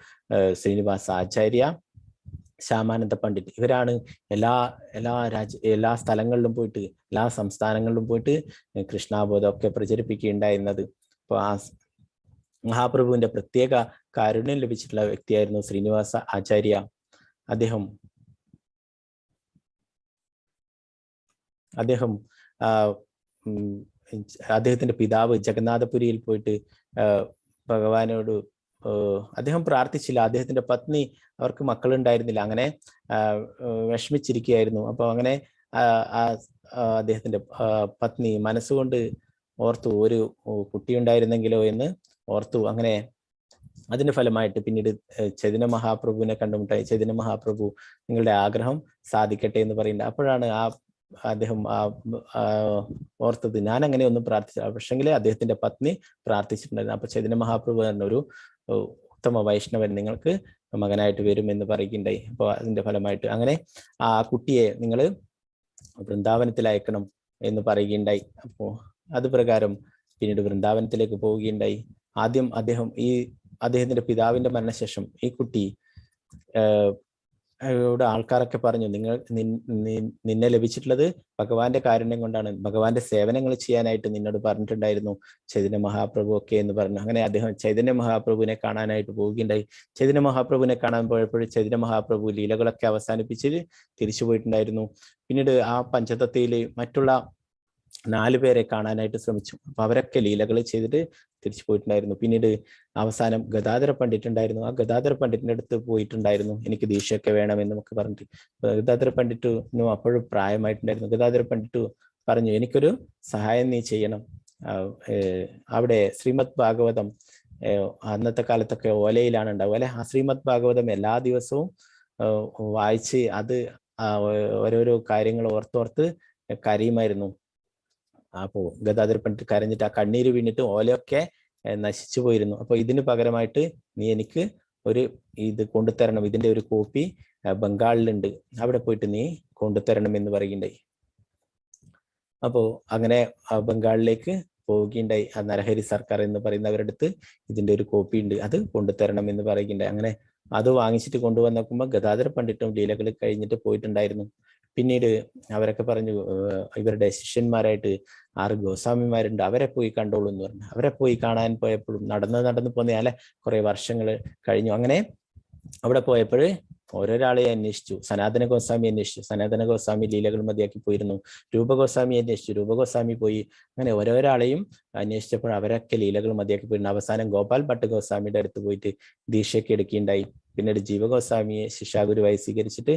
ശ്രീനിവാസ ആചാര്യ, ശ്യാമാനന്ദ പണ്ഡിറ്റ്. ഇവരാണ് എല്ലാ സ്ഥലങ്ങളിലും പോയിട്ട്, എല്ലാ സംസ്ഥാനങ്ങളിലും പോയിട്ട് കൃഷ്ണാബോധം ഒക്കെ പ്രചരിപ്പിക്കുകയുണ്ടായിരുന്നത്. അപ്പോൾ ആ മഹാപ്രഭുവിന്റെ പ്രത്യേക കാരുണ്യം ലഭിച്ചിട്ടുള്ള വ്യക്തിയായിരുന്നു ശ്രീനിവാസ ആചാര്യ. അദ്ദേഹം അദ്ദേഹത്തിന്റെ പിതാവ് ജഗന്നാഥപുരിയിൽ പോയിട്ട് ഭഗവാനോട് അദ്ദേഹം പ്രാർത്ഥിച്ചില്ല. അദ്ദേഹത്തിന്റെ പത്നി, അവർക്ക് മക്കളുണ്ടായിരുന്നില്ല, അങ്ങനെ വിഷമിച്ചിരിക്കുകയായിരുന്നു. അപ്പൊ അങ്ങനെ അദ്ദേഹത്തിന്റെ പത്നി മനസ്സുകൊണ്ട് ഓർത്തു, ഒരു കുട്ടി ഉണ്ടായിരുന്നെങ്കിലോ എന്ന് ഓർത്തു. അങ്ങനെ അതിന്റെ ഫലമായിട്ട് പിന്നീട് ചൈതന്യ മഹാപ്രഭുവിനെ കണ്ടുമുട്ടായി. ചൈതന്യ മഹാപ്രഭു നിങ്ങളുടെ ആഗ്രഹം സാധിക്കട്ടെ എന്ന് പറയുന്നത്. അപ്പോഴാണ് അദ്ദേഹം ഓർത്തത്, ഞാൻ അങ്ങനെ ഒന്നും പ്രാർത്ഥിച്ചില്ല, പക്ഷെങ്കിൽ അദ്ദേഹത്തിന്റെ പത്നി പ്രാർത്ഥിച്ചിട്ടുണ്ടായിരുന്നു. അപ്പൊ ചൈതന്യ മഹാപ്രഭു പറഞ്ഞ ഒരു ഉത്തമ വൈഷ്ണവൻ നിങ്ങൾക്ക് മകനായിട്ട് വരും എന്ന് പറയുകയുണ്ടായി. അപ്പോൾ അതിന്റെ ഫലമായിട്ട് അങ്ങനെ ആ കുട്ടിയെ നിങ്ങൾ വൃന്ദാവനത്തിൽ അയക്കണം എന്ന് പറയുകയുണ്ടായി. അപ്പോൾ അത് പ്രകാരം പിന്നീട് വൃന്ദാവനത്തിലേക്ക് പോവുകയുണ്ടായി. ആദ്യം അദ്ദേഹത്തിന്റെ പിതാവിന്റെ മരണശേഷം ഈ കുട്ടി ആൾക്കാരൊക്കെ പറഞ്ഞു, നിന്നെ ലഭിച്ചിട്ടുള്ളത് ഭഗവാന്റെ കാരുണ്യം കൊണ്ടാണ്, ഭഗവാന്റെ സേവനങ്ങൾ ചെയ്യാനായിട്ട് നിന്നോട് പറഞ്ഞിട്ടുണ്ടായിരുന്നു ചൈതന്യ മഹാപ്രഭു ഒക്കെ എന്ന് പറഞ്ഞു. അങ്ങനെ അദ്ദേഹം ചൈതന്യ മഹാപ്രഭുവിനെ കാണാനായിട്ട് പോവുകയുണ്ടായി. ചൈതന്യ മഹാപ്രഭുവിനെ കാണാൻ പോയപ്പോഴും ചൈതന്യ മഹാപ്രഭു ലീലകളൊക്കെ അവസാനിപ്പിച്ച് തിരിച്ചു പോയിട്ടുണ്ടായിരുന്നു. പിന്നീട് ആ പഞ്ചതത്വയില് മറ്റുള്ള 4 പേരെ കാണാനായിട്ട് ശ്രമിച്ചു. അപ്പൊ അവരൊക്കെ ലീലകൾ ചെയ്തിട്ട് തിരിച്ചു പോയിട്ടുണ്ടായിരുന്നു. പിന്നീട് അവസാനം ഗദാധര പണ്ഡിറ്റ് ഉണ്ടായിരുന്നു. ആ ഗദാധര പണ്ഡിറ്റിന്റെ അടുത്ത് പോയിട്ടുണ്ടായിരുന്നു, എനിക്ക് ദീക്ഷയൊക്കെ വേണമെന്നൊക്കെ പറഞ്ഞിട്ട്. ഗദാധര പണ്ഡിറ്റിനും അപ്പോഴും പ്രായമായിട്ടുണ്ടായിരുന്നു. ഗദാധര പണ്ഡിറ്റ് പറഞ്ഞു, എനിക്കൊരു സഹായം നീ ചെയ്യണം. അവിടെ ശ്രീമദ് ഭാഗവതം അന്നത്തെ കാലത്തൊക്കെ ഓലയിലാണ് ഉണ്ടാവുക അല്ലെ. ആ ശ്രീമദ് ഭാഗവതം എല്ലാ ദിവസവും വായിച്ച് അത് ഓരോരോ കാര്യങ്ങൾ ഓർത്തോർത്ത് കരയുമായിരുന്നു. അപ്പോ ഗദാധര പണ്ഡിറ്റ് കരഞ്ഞിട്ട് ആ കണ്ണീര് വീണിട്ട് ഓലയൊക്കെ നശിച്ചു പോയിരുന്നു. അപ്പൊ ഇതിന് പകരമായിട്ട് നീ എനിക്ക് ഇത് കൊണ്ടുതരണം, ഇതിന്റെ ഒരു കോപ്പി ബംഗാളിലുണ്ട്, അവിടെ പോയിട്ട് നീ കൊണ്ടുതരണം എന്ന് പറയുകയുണ്ടായി. അപ്പോ അങ്ങനെ ബംഗാളിലേക്ക് പോവുകയുണ്ടായി. ആ നരഹരി സർക്കാർ എന്ന് പറയുന്നവരുടെ അടുത്ത് ഇതിന്റെ ഒരു കോപ്പി ഉണ്ട്, അത് കൊണ്ടുതരണം എന്ന് പറയുകയുണ്ടായി. അങ്ങനെ അത് വാങ്ങിച്ചിട്ട് കൊണ്ടുവന്ന് നോക്കുമ്പോൾ ഗദാധര പണ്ഡിറ്റും ലീലകൾ കഴിഞ്ഞിട്ട് പോയിട്ടുണ്ടായിരുന്നു. പിന്നീട് അവരൊക്കെ പറഞ്ഞു, ഇവരുടെ ശിഷ്യന്മാരായിട്ട് 6 ഗോസ്വാമിമാരുണ്ട്, അവരെ പോയി കണ്ടോളൂ എന്ന് പറഞ്ഞു. അവരെ പോയി കാണാൻ പോയപ്പോഴും നടന്ന് പോന്നേ അല്ലെ, കുറെ വർഷങ്ങൾ കഴിഞ്ഞു. അങ്ങനെ അവിടെ പോയപ്പോൾ ഓരോരാളെ അന്വേഷിച്ചു. സനാതന ഗോസ്വാമി അന്വേഷിച്ചു, സനാതന ഗോസ്വാമി ലീലകൾ മതിയാക്കി പോയിരുന്നു. രൂപഗോസ്വാമി അന്വേഷിച്ചു, രൂപഗോസ്വാമി പോയി. അങ്ങനെ ഓരോരാളെയും അന്വേഷിച്ചപ്പോൾ അവരൊക്കെ ലീലകൾ മതിയാക്കി പോയിരുന്നു. അവസാനം ഗോപാൽ ഭട്ട് ഗോസ്വാമിയുടെ അടുത്ത് പോയിട്ട് ദീക്ഷയൊക്കെ എടുക്കുകയുണ്ടായി. പിന്നീട് ജീവഗോസ്വാമിയെ ശിക്ഷാഗുരുവായി സ്വീകരിച്ചിട്ട്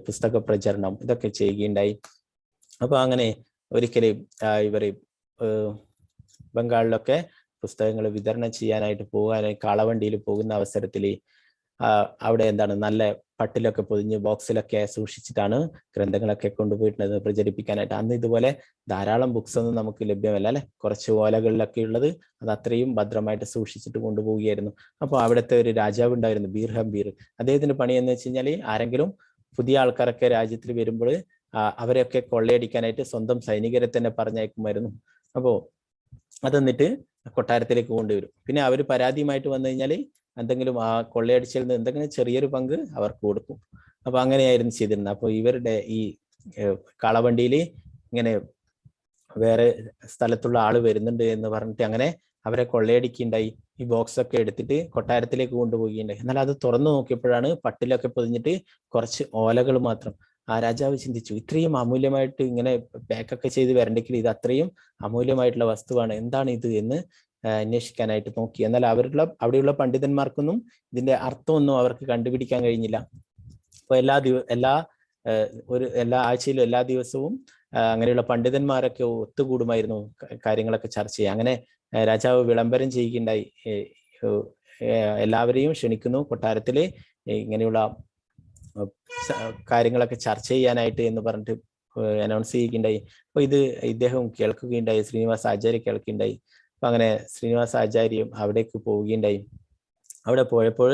പുസ്തക പ്രചരണം ഇതൊക്കെ ചെയ്യുകയുണ്ടായി. അപ്പൊ അങ്ങനെ ഒരിക്കലും ഇവര് ബംഗാളിലൊക്കെ പുസ്തകങ്ങൾ വിതരണം ചെയ്യാനായിട്ട് പോകാനായി കാളവണ്ടിയിൽ പോകുന്ന അവസരത്തിൽ അവിടെ നല്ല പട്ടിലൊക്കെ പൊതിഞ്ഞ് ബോക്സിലൊക്കെ സൂക്ഷിച്ചിട്ടാണ് ഗ്രന്ഥങ്ങളൊക്കെ കൊണ്ടുപോയിട്ടുള്ളത് പ്രചരിപ്പിക്കാനായിട്ട്. അന്ന് ഇതുപോലെ ധാരാളം ബുക്സ് ഒന്നും നമുക്ക് ലഭ്യമല്ല അല്ലെ, കുറച്ച് ഓലകളിലൊക്കെ ഉള്ളത് അത് അത്രയും ഭദ്രമായിട്ട് സൂക്ഷിച്ചിട്ട് കൊണ്ടുപോവുകയായിരുന്നു. അപ്പോൾ അവിടുത്തെ ഒരു രാജാവ് ഉണ്ടായിരുന്നു, ബീർ ഹംബീർ. അദ്ദേഹത്തിന്റെ പണി എന്ന് വെച്ച് കഴിഞ്ഞാൽ ആരെങ്കിലും പുതിയ ആൾക്കാരൊക്കെ രാജ്യത്തിൽ വരുമ്പോൾ അവരെയൊക്കെ കൊള്ളയടിക്കാനായിട്ട് സ്വന്തം സൈനികരെ തന്നെ പറഞ്ഞയക്കുമായിരുന്നു. അപ്പോൾ അതെന്നിട്ട് കൊട്ടാരത്തിലേക്ക് കൊണ്ടുവരും. പിന്നെ അവർ പരാതിയുമായിട്ട് വന്നു കഴിഞ്ഞാൽ എന്തെങ്കിലും ആ കൊള്ളയടിച്ചിൽ നിന്ന് എന്തെങ്കിലും ചെറിയൊരു പങ്ക് അവർക്ക് കൊടുക്കും. അപ്പൊ അങ്ങനെയായിരുന്നു ചെയ്തിരുന്നത്. അപ്പോൾ ഇവരുടെ ഈ കാളവണ്ടിയിൽ ഇങ്ങനെ വേറെ സ്ഥലത്തുള്ള ആള് വരുന്നുണ്ട് എന്ന് പറഞ്ഞിട്ട് അങ്ങനെ അവരെ കൊള്ളയടിക്കുകയുണ്ടായി. ഈ ബോക്സ് ഒക്കെ എടുത്തിട്ട് കൊട്ടാരത്തിലേക്ക് കൊണ്ടുപോവുകയുണ്ടായി. എന്നാൽ അത് തുറന്നു നോക്കിയപ്പോഴാണ് പട്ടിലൊക്കെ പൊതിഞ്ഞിട്ട് കുറച്ച് ഓലകൾ മാത്രം. ആ രാജാവ് ചിന്തിച്ചു, ഇത്രയും അമൂല്യമായിട്ട് ഇങ്ങനെ പാക്കൊക്കെ ചെയ്ത് വരണ്ടെങ്കിൽ ഇത് അത്രയും അമൂല്യമായിട്ടുള്ള വസ്തുവാണ്, എന്താണ് ഇത് എന്ന് അന്വേഷിക്കാനായിട്ട് നോക്കി. എന്നാൽ അവിടെയുള്ള പണ്ഡിതന്മാർക്കൊന്നും ഇതിന്റെ അർത്ഥമൊന്നും അവർക്ക് കണ്ടുപിടിക്കാൻ കഴിഞ്ഞില്ല. അപ്പൊ എല്ലാ ആഴ്ചയിലും എല്ലാ ദിവസവും അങ്ങനെയുള്ള പണ്ഡിതന്മാരൊക്കെ ഒത്തുകൂടുമായിരുന്നു കാര്യങ്ങളൊക്കെ ചർച്ച ചെയ്യാൻ. അങ്ങനെ രാജാവ് വിളംബരം ചെയ്യുകയുണ്ടായി, എല്ലാവരെയും ക്ഷണിക്കുന്നു കൊട്ടാരത്തില് ഇങ്ങനെയുള്ള കാര്യങ്ങളൊക്കെ ചർച്ച ചെയ്യാനായിട്ട് എന്ന് പറഞ്ഞിട്ട് അനൗൺസ് ചെയ്യുകയുണ്ടായി. അപ്പൊ ഇദ്ദേഹം കേൾക്കുകയുണ്ടായി, ശ്രീനിവാസ ആചാര്യ കേൾക്കുകയുണ്ടായി. അപ്പൊ അങ്ങനെ ശ്രീനിവാസ ആചാര്യം അവിടേക്ക് പോവുകയുണ്ടായി. അവിടെ പോയപ്പോൾ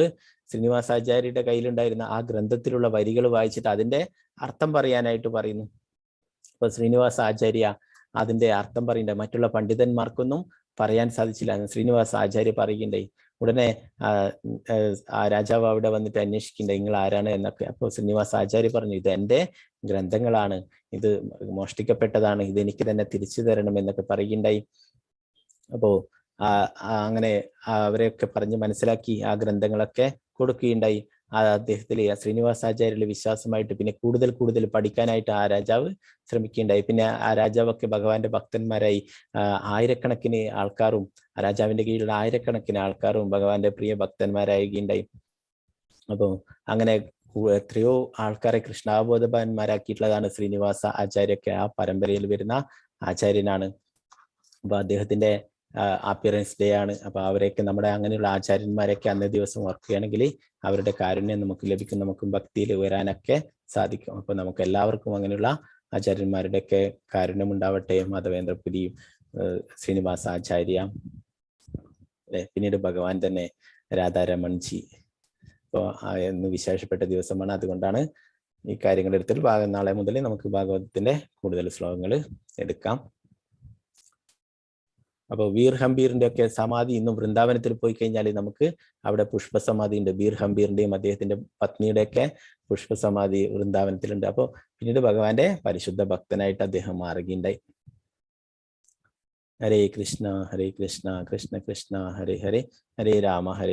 ശ്രീനിവാസാചാര്യയുടെ കയ്യിലുണ്ടായിരുന്ന ആ ഗ്രന്ഥത്തിലുള്ള വരികൾ വായിച്ചിട്ട് അതിന്റെ അർത്ഥം പറയാനായിട്ട് പറയുന്നു. അപ്പൊ ശ്രീനിവാസ ആചാര്യ അതിന്റെ അർത്ഥം പറയണ്ടേ, മറ്റുള്ള പണ്ഡിതന്മാർക്കൊന്നും പറയാൻ സാധിച്ചില്ല. ശ്രീനിവാസ ആചാര്യ പറയുകയുണ്ടായി. ഉടനെ ആ രാജാവ് അവിടെ വന്നിട്ട് അന്വേഷിക്കണ്ടേ നിങ്ങൾ ആരാണ് എന്നൊക്കെ. അപ്പോൾ ശ്രീനിവാസ ആചാര്യ പറഞ്ഞു, ഇത് എൻ്റെ ഗ്രന്ഥങ്ങളാണ്, ഇത് മോഷ്ടിക്കപ്പെട്ടതാണ്, ഇത് എനിക്ക് തന്നെ തിരിച്ചു തരണം എന്നൊക്കെ പറയുകയുണ്ടായി. അപ്പോ അങ്ങനെ അവരെയൊക്കെ പറഞ്ഞ് മനസ്സിലാക്കി ആ ഗ്രന്ഥങ്ങളൊക്കെ കൊടുക്കുകയുണ്ടായി. അദ്ദേഹത്തിലെ ശ്രീനിവാസാചാര്യരുടെ വിശ്വാസമായിട്ട് പിന്നെ കൂടുതൽ പഠിക്കാനായിട്ട് ആ രാജാവ് ശ്രമിക്കുകയുണ്ടായി. പിന്നെ ആ രാജാവൊക്കെ ഭഗവാന്റെ ഭക്തന്മാരായി. ആയിരക്കണക്കിന് ആൾക്കാരും ആ രാജാവിന്റെ കീഴിലുള്ള ആയിരക്കണക്കിന് ആൾക്കാരും ഭഗവാന്റെ പ്രിയ ഭക്തന്മാരാകുകയുണ്ടായി. അപ്പോൾ അങ്ങനെ എത്രയോ ആൾക്കാരെ കൃഷ്ണാബോധവാന്മാരാക്കിയിട്ടുള്ളതാണ് ശ്രീനിവാസ ആചാര്യൊക്കെ. ആ പരമ്പരയിൽ വരുന്ന ആചാര്യനാണ്. അപ്പൊ അദ്ദേഹത്തിന്റെ അപ്പിയറൻസ് ഡേ ആണ്. അപ്പൊ അവരെയൊക്കെ നമ്മുടെ അങ്ങനെയുള്ള ആചാര്യന്മാരെയൊക്കെ അന്നേ ദിവസം ഓർക്കുകയാണെങ്കിൽ അവരുടെ കാരുണ്യം നമുക്ക് ലഭിക്കും, നമുക്ക് ഭക്തിയിൽ ഉയരാനൊക്കെ സാധിക്കും. അപ്പൊ നമുക്ക് എല്ലാവർക്കും അങ്ങനെയുള്ള ആചാര്യന്മാരുടെയൊക്കെ കാരുണ്യം ഉണ്ടാവട്ടെ. മാധവേന്ദ്രപുരി, ശ്രീനിവാസ ആചാര്യ, പിന്നീട് ഭഗവാൻ തന്നെ രാധാരമൺജി എന്ന് വിശേഷപ്പെട്ട ദിവസമാണ്. അതുകൊണ്ടാണ് ഈ കാര്യങ്ങൾ എടുത്തിട്ട് നാളെ മുതൽ നമുക്ക് ഭാഗവതത്തിന്റെ കൂടുതൽ ശ്ലോകങ്ങൾ എടുക്കാം. അപ്പോൾ വീർ ഹംബീറിന്റെ ഒക്കെ സമാധി ഇന്നും വൃന്ദാവനത്തിൽ പോയി കഴിഞ്ഞാൽ നമുക്ക് അവിടെ പുഷ്പസമാധി ഉണ്ട്. വീർ ഹംബീറിന്റെയും അദ്ദേഹത്തിന്റെ പത്നിയുടെ ഒക്കെ പുഷ്പസമാധി വൃന്ദാവനത്തിലുണ്ട്. അപ്പോൾ പിന്നീട് ഭഗവാന്റെ പരിശുദ്ധ ഭക്തനായിട്ട് അദ്ദേഹം മാറുകയുണ്ടായി. ഹരേ കൃഷ്ണ കൃഷ്ണ കൃഷ്ണ ഹരേ ഹരേ, ഹരേ രാമ ഹരേ